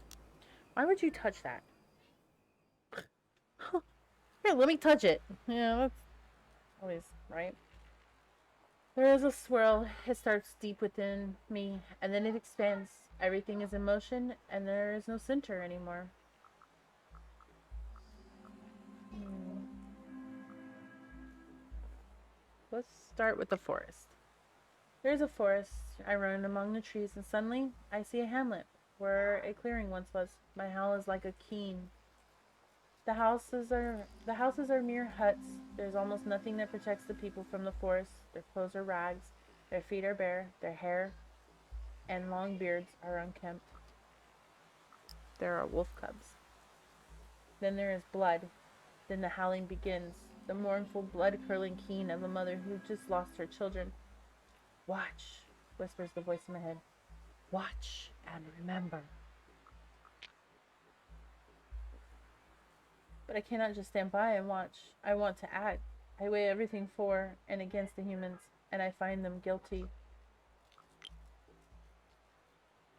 Why would you touch that? Here, let me touch it. Yeah, that's always right. There is a swirl. It starts deep within me, and then it expands. Everything is in motion, and there is no center anymore. Hmm. Let's start with the forest. There's a forest. I run among the trees, and suddenly I see a hamlet where a clearing once was. My howl is like a keen. The houses are mere huts. There's almost nothing that protects the people from the forest. Their clothes are rags, their feet are bare, their hair and long beards are unkempt. There are wolf cubs. Then there is blood. Then the howling begins, the mournful, blood-curdling keen of a mother who just lost her children. Watch, whispers the voice in my head. Watch and remember. But I cannot just stand by and watch. I want to act. I weigh everything for and against the humans, and I find them guilty.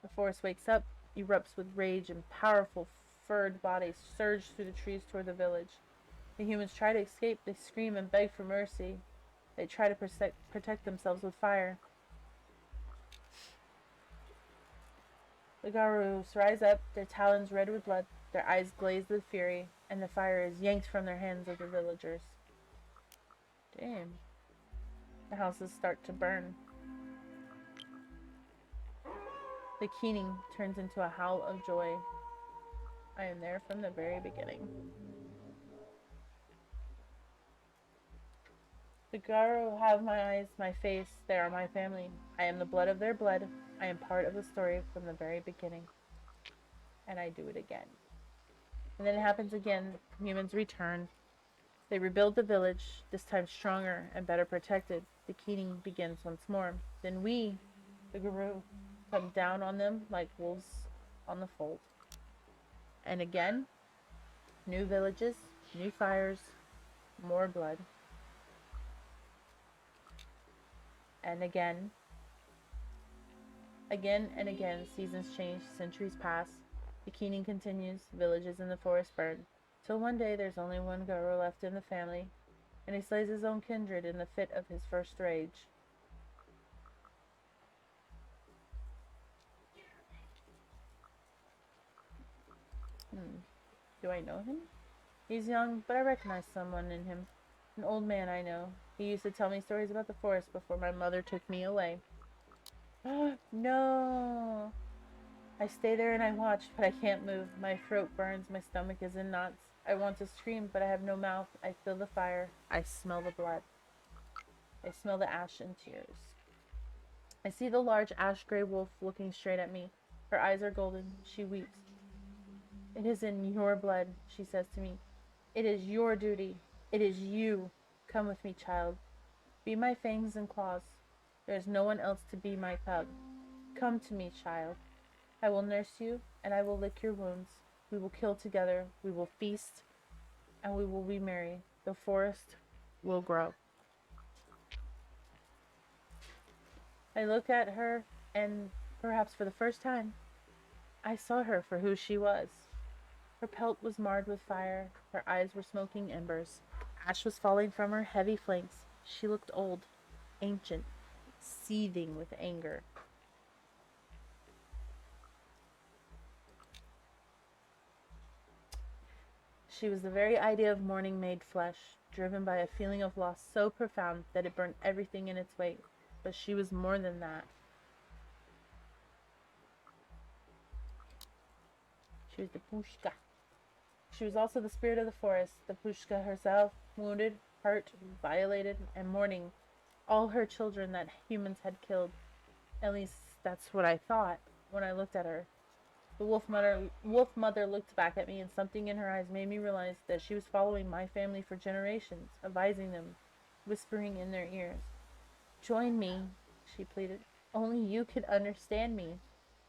The forest wakes up, erupts with rage, and powerful furred bodies surge through the trees toward the village. The humans try to escape. They scream and beg for mercy. They try to protect themselves with fire. The Garus rise up, their talons red with blood, their eyes glazed with fury, and the fire is yanked from their hands of the villagers. Damn. The houses start to burn. The keening turns into a howl of joy. I am there from the very beginning. The Garo have my eyes, my face. They are my family. I am the blood of their blood. I am part of the story from the very beginning. And I do it again. And then it happens again. Humans return. They rebuild the village, this time stronger and better protected. The keening begins once more. Then we, the Guru, come down on them like wolves on the fold. And again, new villages, new fires, more blood. And again and again, seasons change, centuries pass. The keening continues, villages in the forest burn, till one day there's only one Guru left in the family, and he slays his own kindred in the fit of his first rage. Do I know him? He's young, but I recognize someone in him. An old man I know. He used to tell me stories about the forest before my mother took me away. No! I stay there and I watch, but I can't move. My throat burns, my stomach is in knots. I want to scream, but I have no mouth. I feel the fire. I smell the blood. I smell the ash and tears. I see the large ash-gray wolf looking straight at me. Her eyes are golden. She weeps. It is in your blood, she says to me. It is your duty. It is you. Come with me, child. Be my fangs and claws. There is no one else to be my cub. Come to me, child. I will nurse you, and I will lick your wounds. We will kill together, we will feast, and we will be merry. The forest will grow. I looked at her, and perhaps for the first time, I saw her for who she was. Her pelt was marred with fire, her eyes were smoking embers. Ash was falling from her heavy flanks. She looked old, ancient, seething with anger. She was the very idea of morning made flesh, driven by a feeling of loss so profound that it burned everything in its wake. But she was more than that. She was the Pushka. She was also the spirit of the forest, the Pushka herself, wounded, hurt, violated, and mourning all her children that humans had killed. At least that's what I thought when I looked at her. The wolf mother looked back at me, and something in her eyes made me realize that she was following my family for generations, advising them, whispering in their ears. Join me, she pleaded. Only you can understand me.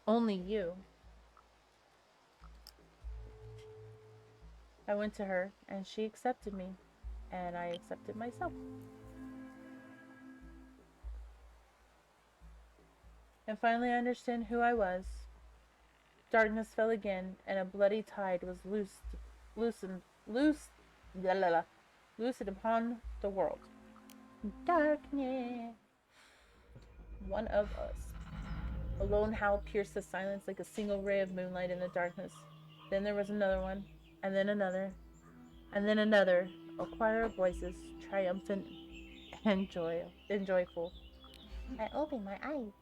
Only you. I went to her, and she accepted me, and I accepted myself. And finally I understood who I was. Darkness fell again, and a bloody tide was loosened upon the world. Darkness. One of us. A lone howl pierced the silence like a single ray of moonlight in the darkness. Then there was another one, and then another, and then another, a choir of voices, triumphant and joyful. I opened my eyes.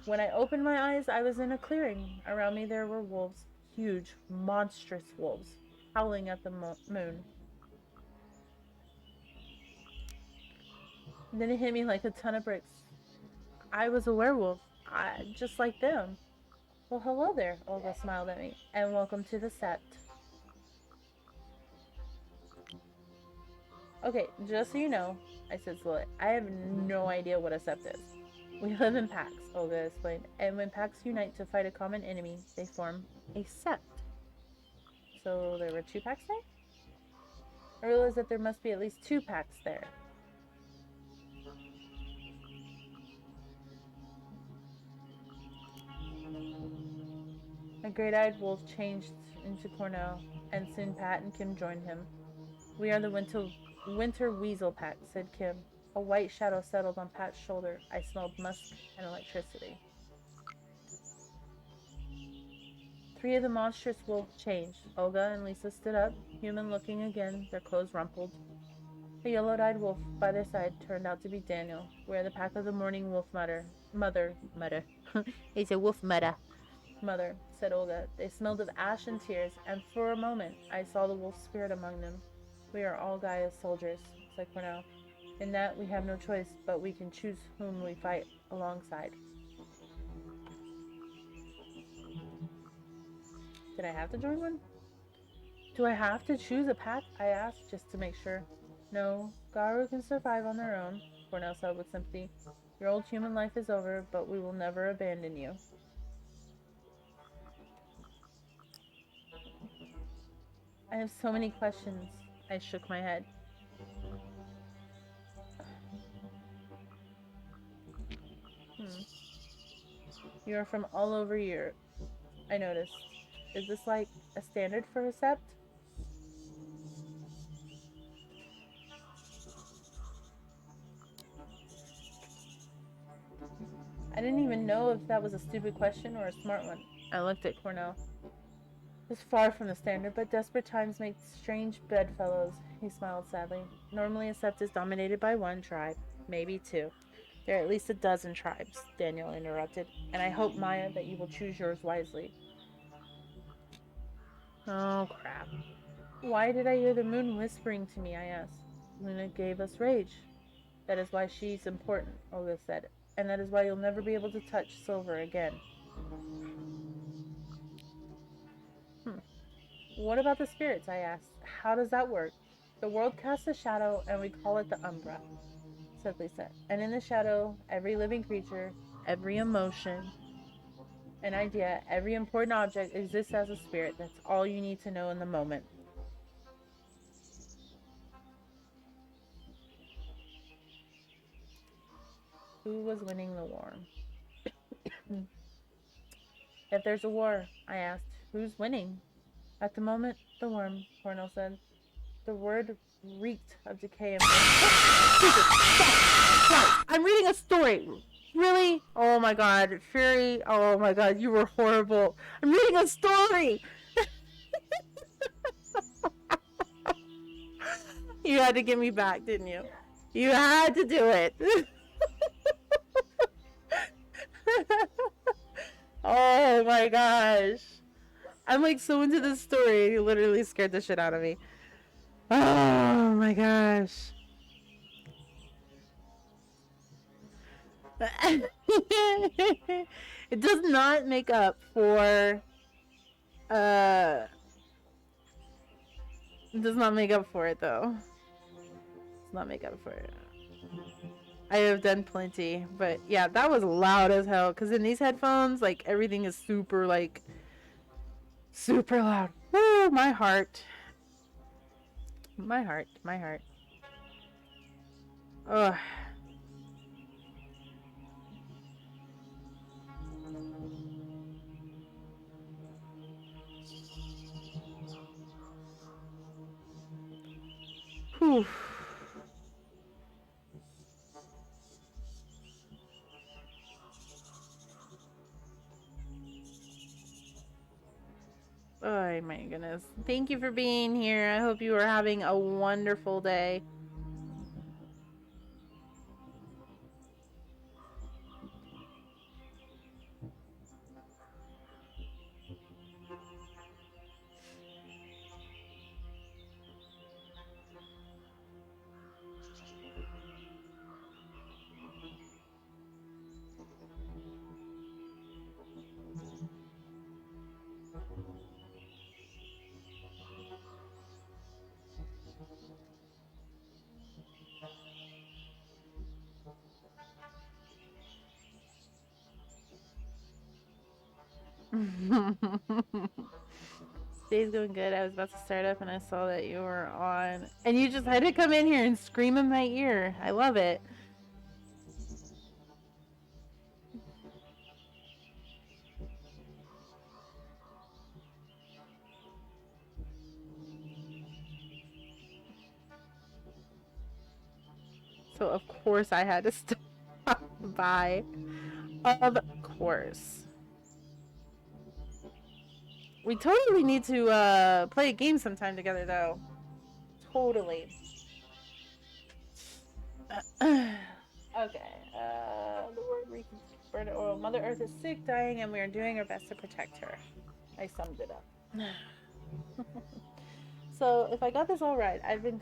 When I opened my eyes, I was in a clearing. Around me there were wolves, huge, monstrous wolves, howling at the moon. And then it hit me like a ton of bricks. I was a werewolf, just like them. Well, hello there, Olga smiled at me, and welcome to the Sept. Okay, just so you know, I said slowly, I have no idea what a Sept is. We live in packs, Olga explained, and when packs unite to fight a common enemy, they form a Sept. So there were 2 packs there? I realized that there must be at least 2 packs there. A great-eyed wolf changed into Cornell, and soon Pat and Kim joined him. We are the winter weasel pack, said Kim. A white shadow settled on Pat's shoulder. I smelled musk and electricity. 3 of the monstrous wolves changed. Olga and Lisa stood up, human-looking again, their clothes rumpled. The yellow-eyed wolf by their side turned out to be Daniel. We are the pack of the morning wolf mother. It's a wolf mother, said Olga. They smelled of ash and tears, and for a moment I saw the wolf spirit among them. We are all Gaia's soldiers, said Cornell. In that we have no choice, but we can choose whom we fight alongside. Did I have to join one? Do I have to choose a pack? I asked, just to make sure. No, Garu can survive on their own, Cornell said with sympathy. Your old human life is over, but we will never abandon you. I have so many questions. I shook my head. You are from all over Europe, I noticed. Is this like a standard for a Sept? I didn't even know if that was a stupid question or a smart one. I looked at Cornell. It's far from the standard, but desperate times make strange bedfellows, he smiled sadly. Normally a Sept is dominated by 1 tribe, maybe 2. There are at least 12 tribes, Daniel interrupted, and I hope, Maya, that you will choose yours wisely. Oh, crap. Why did I hear the moon whispering to me, I asked. Luna gave us rage. That is why she's important, Olga said, and that is why you'll never be able to touch Silver again. What about the spirits, I asked. How does that work? The world casts a shadow, and we call it the Umbra, said Lisa. And in the shadow, every living creature, every emotion, An idea. Every important object exists as a spirit. That's all you need to know in the moment. Who was winning the war? If there's a war, I asked, who's winning? At the moment, the worm, Cornell said. The word reeked of decay and I'm reading a story. Really? Oh my god. Fury. Oh my god. You were horrible. I'm reading a story. You had to get me back, didn't you? You had to do it. Oh my gosh. I'm like so into this story. You literally scared the shit out of me. Oh my gosh. It does not make up for it does not make up for it though. It does not make up for it. I have done plenty, but yeah, that was loud as hell. Cause in these headphones, like everything is super like super loud. Woo, my heart. My heart. My heart. Ugh. Whew. Oh my goodness. Thank you for being here. I hope you are having a wonderful day. Day's going good. I was about to start up and I saw that you were on. And you just had to come in here and scream in my ear. I love it. So of course I had to stop by. Of course. We totally need to play a game sometime together though. Totally. Okay. The word burn oil. Mother Earth is sick, dying, and we are doing our best to protect her. I summed it up. So, if I got this all right, I've been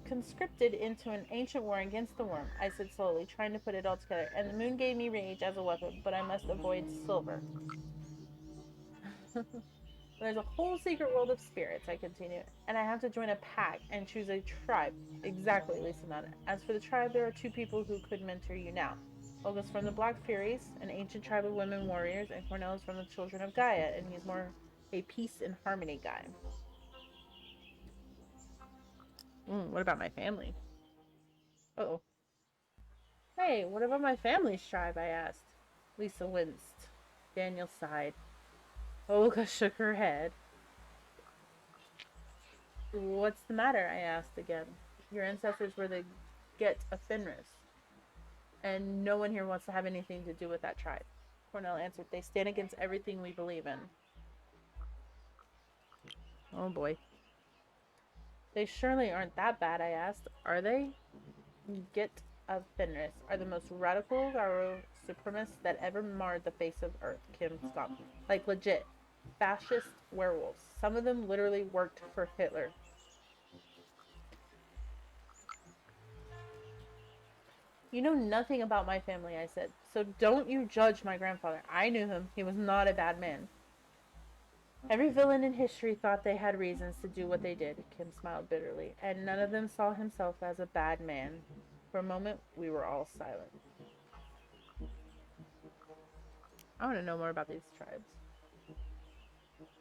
conscripted into an ancient war against the worm, I said slowly, trying to put it all together. And the moon gave me rage as a weapon, but I must avoid silver. There's a whole secret world of spirits, I continued, and I have to join a pack and choose a tribe. Exactly, Lisa nodded. As for the tribe, there are two people who could mentor you now. Olga's from the Black Furies, an ancient tribe of women warriors, and Cornell is from the Children of Gaia, and he's more a peace and harmony guy. What about my family? Uh-oh. Hey, what about my family's tribe? I asked. Lisa winced. Daniel sighed. Olga shook her head. What's the matter? I asked again. Your ancestors were the Get of Fenris, and no one here wants to have anything to do with that tribe. Cornell answered. They stand against everything we believe in. Oh boy. They surely aren't that bad, I asked. Are they? Get of Fenris are the most radical Garo supremacists that ever marred the face of Earth, Kim scoffed. Like legit. Fascist werewolves. Some of them literally worked for Hitler. You know nothing about my family, I said. So don't you judge my grandfather. I knew him. He was not a bad man. Every villain in history thought they had reasons to do what they did, Kim smiled bitterly, and none of them saw himself as a bad man. For a moment, we were all silent. I want to know more about these tribes.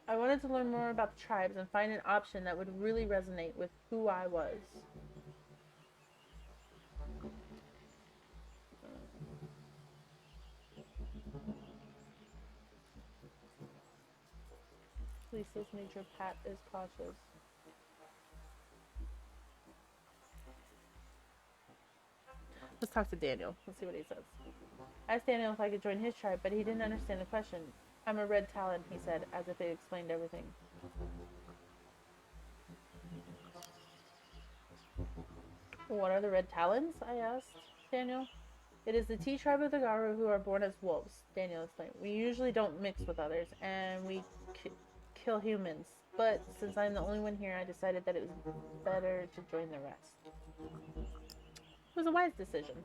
I wanted to learn more about the tribes and find an option that would really resonate with who I was. Lisa's major Pat is cautious. Let's talk to Daniel. Let's see what he says. I asked Daniel if I could join his tribe, but he didn't understand the question. I'm a red talon, he said, as if it explained everything. What are the red talons? I asked Daniel. It is the T tribe of the Garu who are born as wolves, Daniel explained. We usually don't mix with others, and we kill humans. But since I'm the only one here, I decided that it was better to join the rest. It was a wise decision.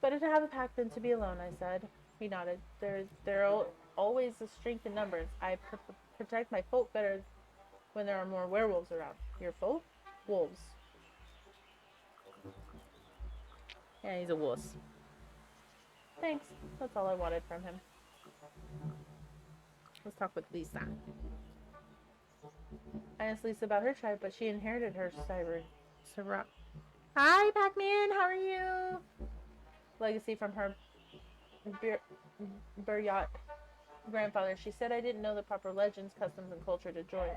Better to have a pack than to be alone, I said. He nodded. There are always a strength in numbers. I protect my folk better when there are more werewolves around. Your folk? Wolves. Yeah, he's a wuss. Thanks. That's all I wanted from him. Let's talk with Lisa. I asked Lisa about her tribe, but she inherited her Cyber. Hi, Pac-Man. How are you? Legacy from her Buryat grandfather. She said I didn't know the proper legends, customs, and culture to join.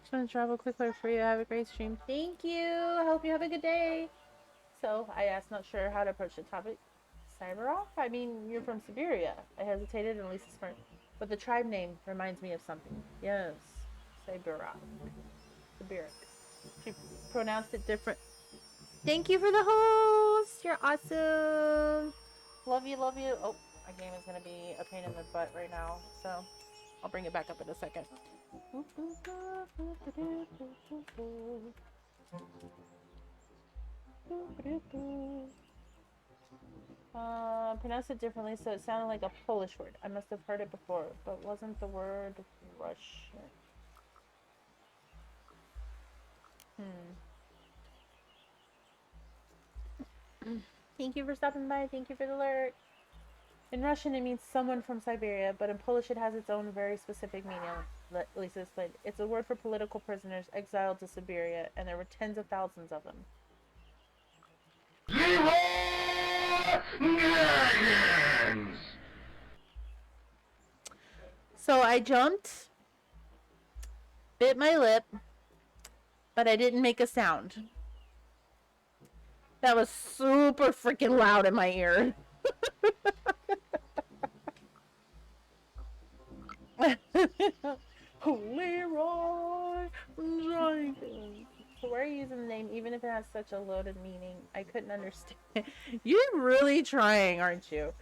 Just want to travel quickly for you. Have a great stream. Thank you. I hope you have a good day. So I asked, not sure how to approach the topic. Cyberoff? I mean, you're from Siberia. I hesitated and Lisa smirked. But the tribe name reminds me of something. Yes, Cyberoff. Siberic. She pronounced it different. Thank you for the host. You're awesome. Love you, love you. Oh, my game is going to be a pain in the butt right now. So I'll bring it back up in a second. Pronounced it differently, so it sounded like a Polish word. I must have heard it before, but wasn't the word Russian? Thank you for stopping by. Thank you for the alert. In Russian, it means someone from Siberia, but in Polish, it has its own very specific meaning. Lisa explained. It's a word for political prisoners exiled to Siberia, and there were tens of thousands of them. So I jumped, bit my lip, but I didn't make a sound. That was super freaking loud in my ear. Leroy Jenkins. So why are you using the name even if it has such a loaded meaning? I couldn't understand. You're really trying, aren't you?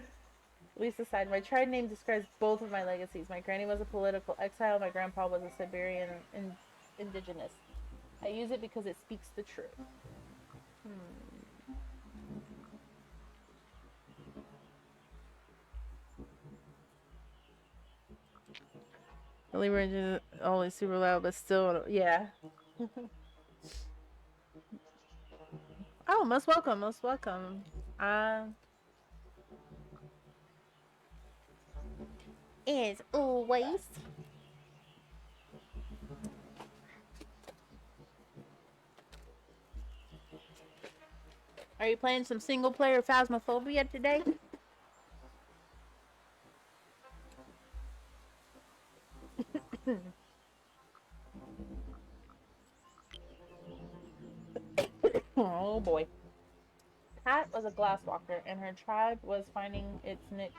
Lisa sighed. My tribe name describes both of my legacies. My granny was a political exile. My grandpa was a Siberian indigenous. I use it because it speaks the truth. Really, we're always super loud, but still, yeah. Oh, most welcome, most welcome. As always. Are you playing some single player Phasmophobia today? Oh boy. Pat was a glasswalker, and her tribe was finding its niche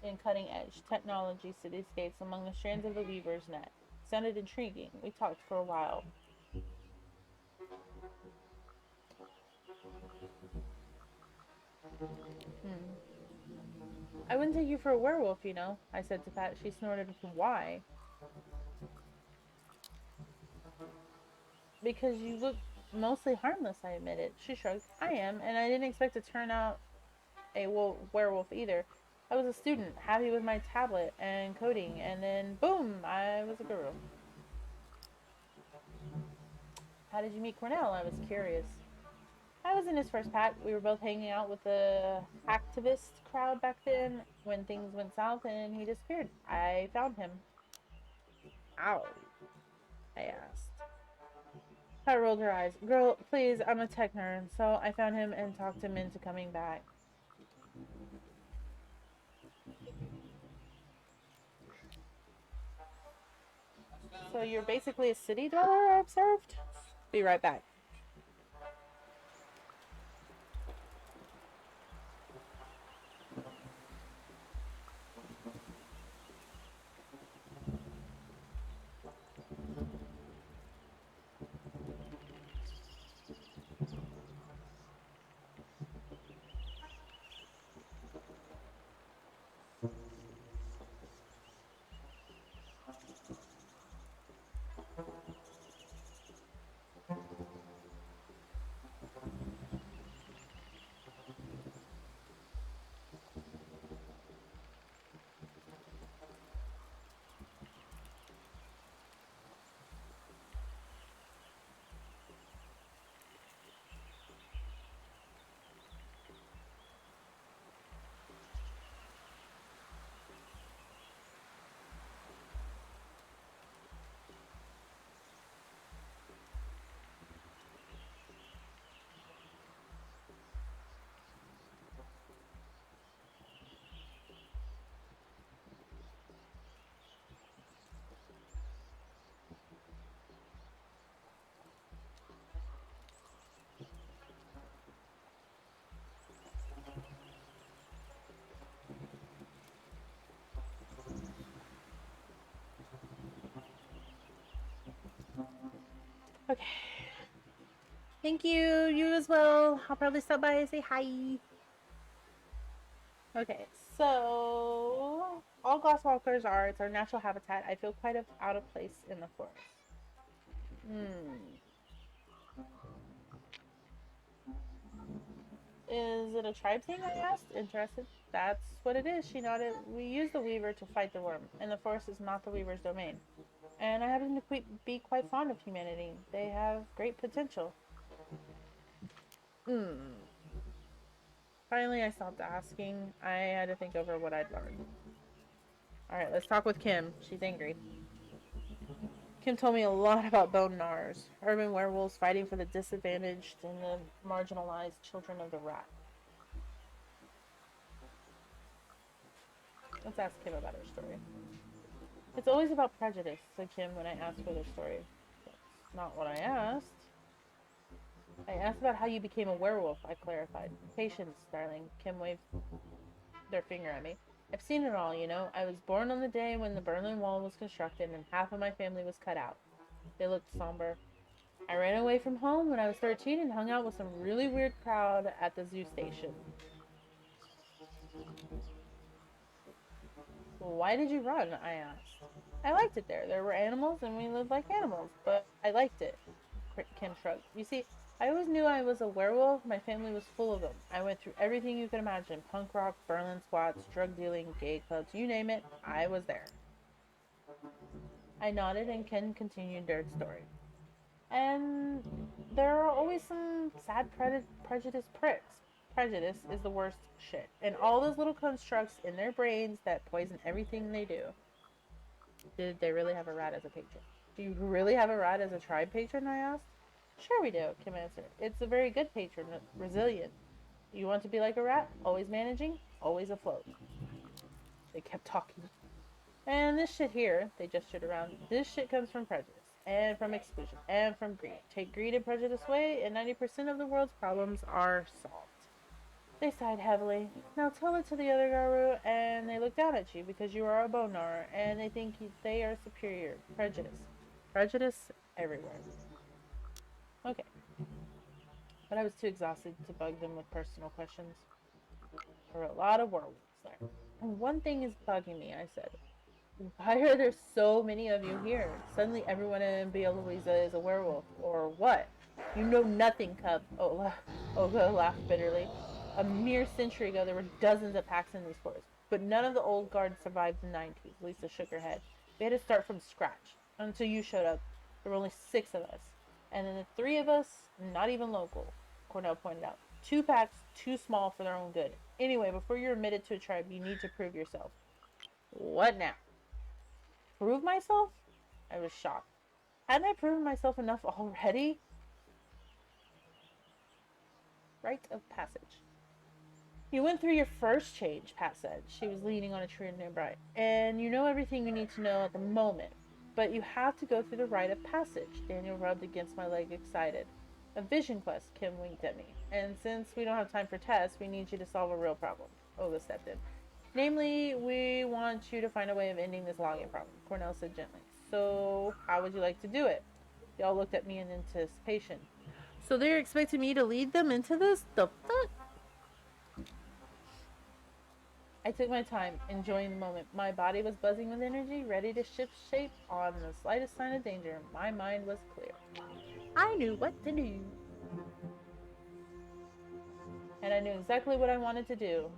in cutting-edge technology cityscapes among the strands of the weaver's net. Sounded intriguing. We talked for a while. I wouldn't take you for a werewolf, you know, I said to Pat. She snorted. Why? Because you look mostly harmless, I admitted. She shrugged. I am, and I didn't expect to turn out a werewolf either. I was a student, happy with my tablet and coding, and then boom, I was a girl. How did you meet Cornell? I was curious. I was in his first pack. We were both hanging out with the activist crowd back then when things went south and he disappeared. I found him. Ow, I asked. I rolled her eyes. Girl, please, I'm a tech nerd. So I found him and talked him into coming back. So you're basically a city dweller, I observed? Be right back. Okay. Thank you. You as well. I'll probably stop by and say hi. Okay, so all glasswalkers are. It's our natural habitat. I feel quite out of place in the forest. Is it a tribe thing? I asked. Interested. That's what it is. She nodded. We use the weaver to fight the worm, and the forest is not the weaver's domain. And I happen to be quite fond of humanity. They have great potential. Finally, I stopped asking. I had to think over what I'd learned. Alright, let's talk with Kim. She's angry. Kim told me a lot about bone gnars, urban werewolves fighting for the disadvantaged and the marginalized children of the rat. Let's ask Kim about her story. It's always about prejudice, said Kim when I asked for their story. That's not what I asked. I asked about how you became a werewolf, I clarified. Patience, darling. Kim waved their finger at me. I've seen it all, you know. I was born on the day when the Berlin Wall was constructed and half of my family was cut out. They looked somber. I ran away from home when I was 13 and hung out with some really weird crowd at the zoo station. Why did you run? I asked. I liked it there. There were animals and we lived like animals, but I liked it. Kim shrugged. You see, I always knew I was a werewolf. My family was full of them. I went through everything you could imagine. Punk rock, Berlin squats, drug dealing, gay clubs, you name it, I was there. I nodded and Ken continued their story. And there are always some sad prejudiced pricks. Prejudice is the worst shit. And all those little constructs in their brains that poison everything they do. Did they really have a rat as a patron? Do you really have a rat as a tribe patron? I asked. Sure we do, Kim answered. It's a very good patron, resilient. You want to be like a rat? Always managing, always afloat. They kept talking. And this shit here, they gestured around, this shit comes from prejudice, and from exclusion, and from greed. Take greed and prejudice away, and 90% of the world's problems are solved. They sighed heavily. Now tell it to the other Garu, and they look down at you because you are a Bonar, and they think they are superior. Prejudice. Prejudice everywhere. Okay. But I was too exhausted to bug them with personal questions. There were a lot of werewolves there. And one thing is bugging me, I said. Why are there so many of you here? Suddenly everyone in Louisa is a werewolf. Or what? You know nothing, Cub. Olga laughed bitterly. A mere century ago, there were dozens of packs in these forests. But none of the old guard survived the 90s. Lisa shook her head. We had to start from scratch. Until you showed up, there were only 6 of us. And then the three of us, not even local, Cornell pointed out. 2 packs, too small for their own good. Anyway, before you're admitted to a tribe, you need to prove yourself. What now? Prove myself? I was shocked. Hadn't I proven myself enough already? Rite of passage. You went through your first change, Pat said. She was leaning on a tree nearby. And you know everything you need to know at the moment. But you have to go through the rite of passage. Daniel rubbed against my leg, excited. A vision quest, Kim winked at me. And since we don't have time for tests, we need you to solve a real problem. Olga stepped in. Namely, we want you to find a way of ending this logging problem, Cornell said gently. So, how would you like to do it? They all looked at me in anticipation. So they're expecting me to lead them into this? The fuck? I took my time, enjoying the moment. My body was buzzing with energy, ready to shift shape on the slightest sign of danger. My mind was clear. I knew what to do. And I knew exactly what I wanted to do.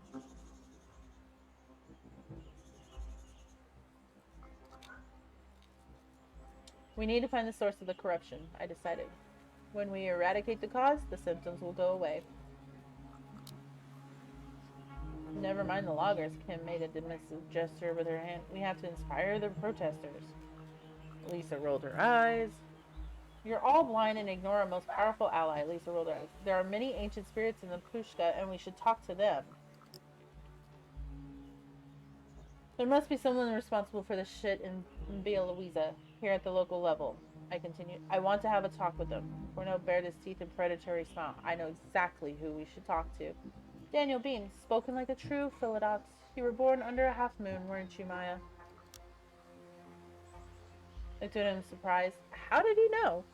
We need to find the source of the corruption, I decided. When we eradicate the cause, the symptoms will go away. Never mind the loggers, Kim made a dismissive gesture with her hand. We have to inspire the protesters. Lisa rolled her eyes. You're all blind and ignore our most powerful ally, Lisa rolled her eyes. There are many ancient spirits in the Pushka, and we should talk to them. There must be someone responsible for this shit in Villa Luisa, here at the local level. I continued. I want to have a talk with them. Cornell bared his teeth in predatory smile. I know exactly who we should talk to. Daniel beamed, spoken like a true Philodox. You were born under a half moon, weren't you, Maya? I looked at him in surprise. How did he know?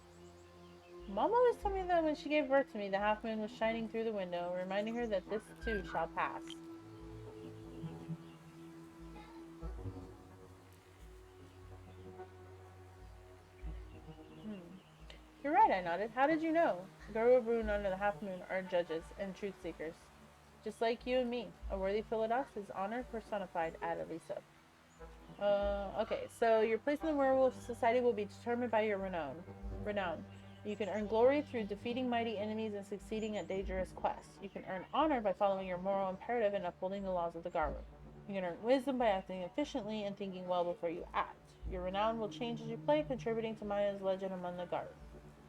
Mom always told me that when she gave birth to me, the half moon was shining through the window, reminding her that this too shall pass. You're right, I nodded. How did you know? Guru Brune under the half moon are judges and truth seekers. Just like you and me. A worthy Philodox is honor personified, added Lisa. Okay, so your place in the Werewolf Society will be determined by your renown. You can earn glory through defeating mighty enemies and succeeding at dangerous quests. You can earn honor by following your moral imperative and upholding the laws of the Garu. You can earn wisdom by acting efficiently and thinking well before you act. Your renown will change as you play, contributing to Maya's legend among the Garu.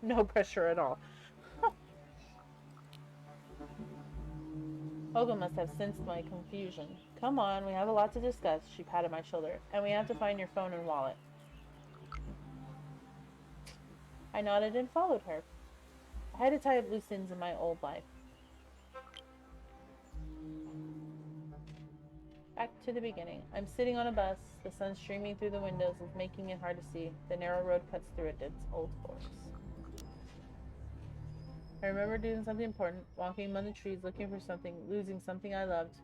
No pressure at all. Olga must have sensed my confusion. Come on, we have a lot to discuss, she patted my shoulder. And we have to find your phone and wallet. I nodded and followed her. I had to tie up loose ends in my old life. Back to the beginning. I'm sitting on a bus. The sun streaming through the windows is making it hard to see. The narrow road cuts through a dense old forest. I remember doing something important, walking among the trees, looking for something, losing something I loved,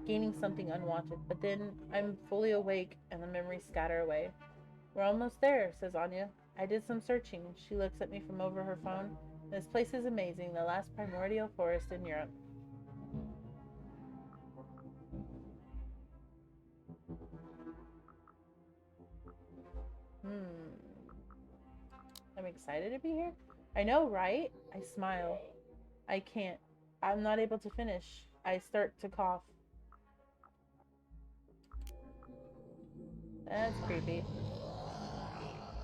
gaining something unwanted. But then I'm fully awake and the memories scatter away. We're almost there, says Anya. I did some searching. She looks at me from over her phone. This place is amazing, the last primordial forest in Europe. I'm excited to be here. I know, right? I smile. I can't. I'm not able to finish. I start to cough. That's creepy.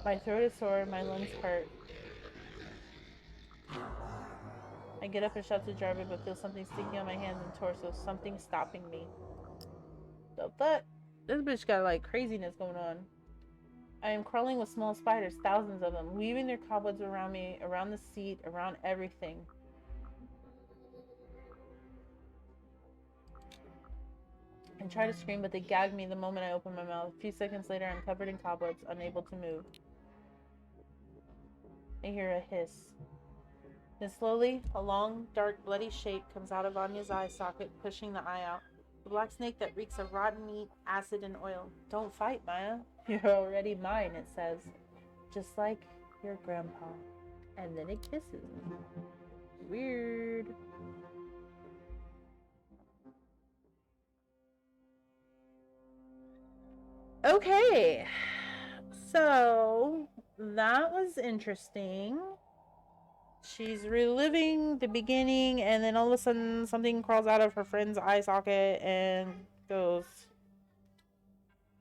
My throat is sore, my lungs hurt. I get up and shout to the driver, but feel something sticking on my hands and torso. Something stopping me. The fuck? This bitch got like craziness going on. I am crawling with small spiders, thousands of them, weaving their cobwebs around me, around the seat, around everything. I try to scream, but they gag me the moment I open my mouth. A few seconds later, I'm covered in cobwebs, unable to move. I hear a hiss. Then slowly, a long, dark, bloody shape comes out of Anya's eye socket, pushing the eye out. The black snake that reeks of rotten meat, acid, and oil. Don't fight, Maya. You're already mine, it says. Just like your grandpa. And then it kisses me. Weird. Okay. So, that was interesting. she's reliving the beginning, and then all of a sudden something crawls out of her friend's eye socket and goes,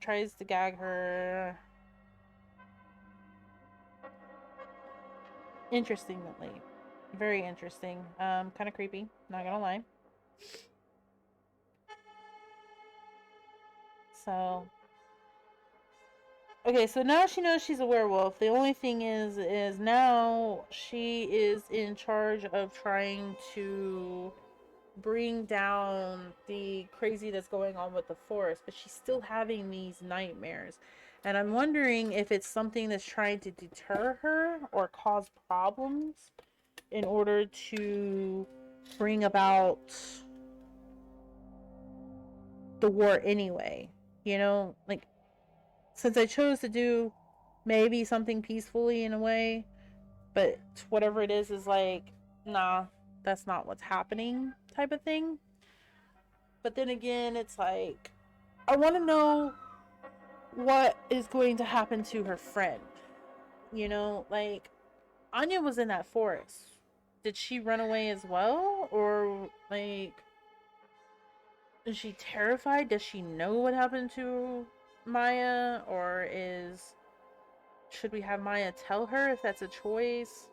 tries to gag her. Interestingly, very interesting. Kind of creepy, not gonna lie. So, okay, so now she knows she's a werewolf. The only thing is now she is in charge of trying to bring down the crazy that's going on with the forest, but she's still having these nightmares. And I'm wondering if it's something that's trying to deter her or cause problems in order to bring about the war anyway. You know, like, since I chose to do maybe something peacefully in a way, but whatever it is like, nah, that's not what's happening type of thing. But then again, it's like, I want to know what is going to happen to her friend. You know, like, Anya was in that forest. Did she run away as well? Or, like, is she terrified? Does she know what happened to Maya? Or should we have Maya tell her if that's a choice?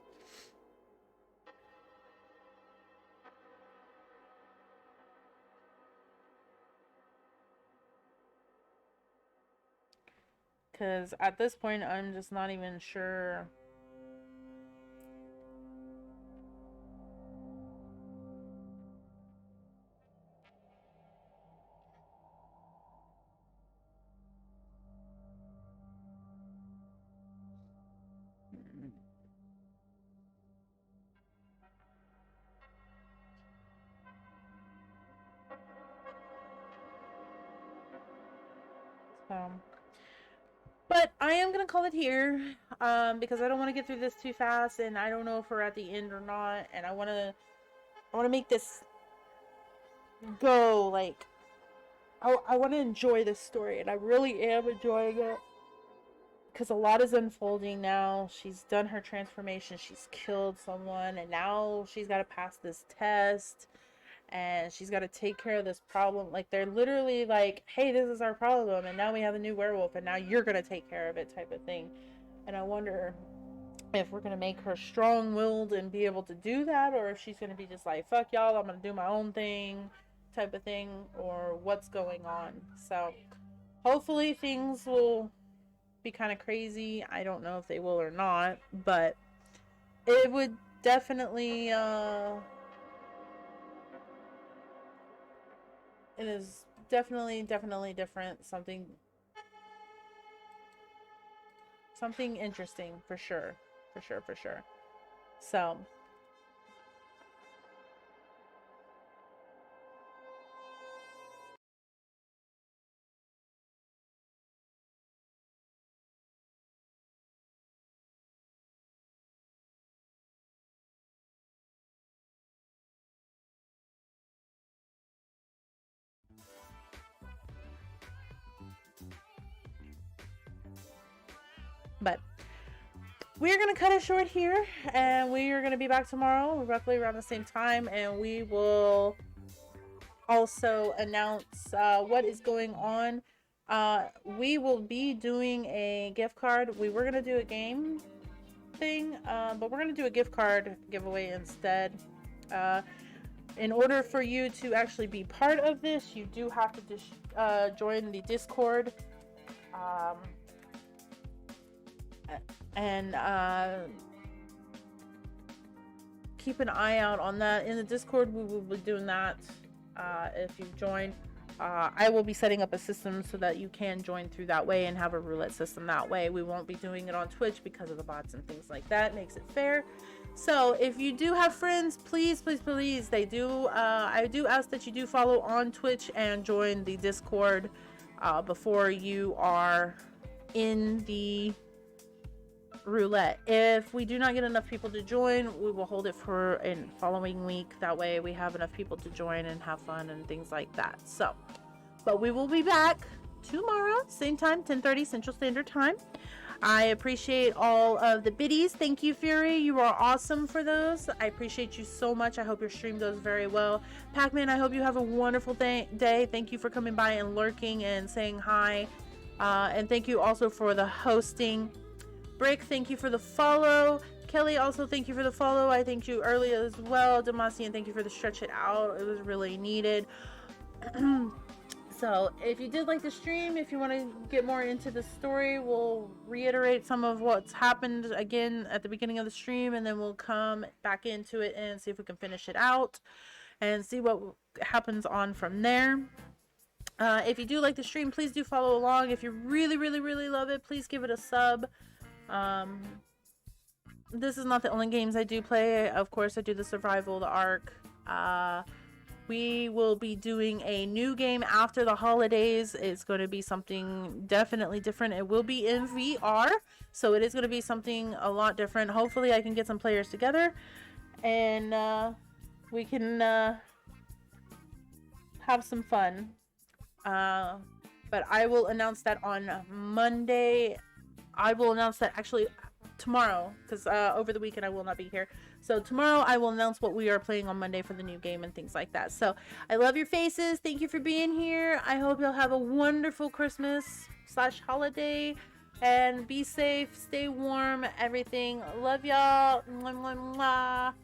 Because at this point, I'm just not even sure. So, but I am gonna call it here, because I don't want to get through this too fast, and I don't know if we're at the end or not, and I want to make this go. Like, I want to enjoy this story, and I really am enjoying it because a lot is unfolding now. She's done her transformation. She's killed someone, and now she's got to pass this test, and she's got to take care of this problem. Like, they're literally like, hey, this is our problem, and now we have a new werewolf, and now you're gonna take care of it, type of thing. And I wonder if we're gonna make her strong-willed and be able to do that, or if she's gonna be just like, fuck y'all, I'm gonna do my own thing, type of thing, or what's going on. So hopefully things will be kind of crazy. I don't know if they will or not, but it would definitely it is definitely different. Something interesting, for sure. For sure. So, but we're gonna cut it short here, and we are gonna be back tomorrow roughly around the same time, and we will also announce what is going on. We will be doing a gift card. We were gonna do a game thing, but we're gonna do a gift card giveaway instead. In order for you to actually be part of this, you do have to join the Discord. And keep an eye out on that. In the Discord, we will be doing that. If you join, I will be setting up a system so that you can join through that way and have a roulette system that way. We won't be doing it on Twitch because of the bots and things like that. It makes it fair. So if you do have friends, please, I do ask that you do follow on Twitch and join the Discord before you are in the roulette. If we do not get enough people to join, we will hold it for a following week. That way we have enough people to join and have fun and things like that. So, but we will be back tomorrow, same time, 10:30 Central Standard Time. I appreciate all of the biddies. Thank you, Fury. You are awesome for those. I appreciate you so much. I hope your stream goes very well. Pac-Man, I hope you have a wonderful day. Thank you for coming by and lurking and saying hi. And thank you also for the hosting. Brick, thank you for the follow. Kelly, also thank you for the follow. I thanked you earlier as well. Demasian, thank you for the stretch it out. It was really needed. So if you did like the stream, if you want to get more into the story, we'll reiterate some of what's happened again at the beginning of the stream, and then we'll come back into it and see if we can finish it out and see what happens on from there. If you do like the stream, please do follow along. If you really, really, really love it, please give it a sub. This is not the only games I do play. Of course, I do the survival, the Ark. We will be doing a new game after the holidays. It's going to be something definitely different. It will be in VR, so it is going to be something a lot different. Hopefully, I can get some players together, and we can have some fun. But I will announce that on Monday. I will announce that actually tomorrow, because over the weekend I will not be here. So tomorrow I will announce what we are playing on Monday for the new game and things like that. So I love your faces. Thank you for being here. I hope you'll have a wonderful Christmas/holiday, and be safe, stay warm, everything. Love y'all. Mwah, mwah, mwah.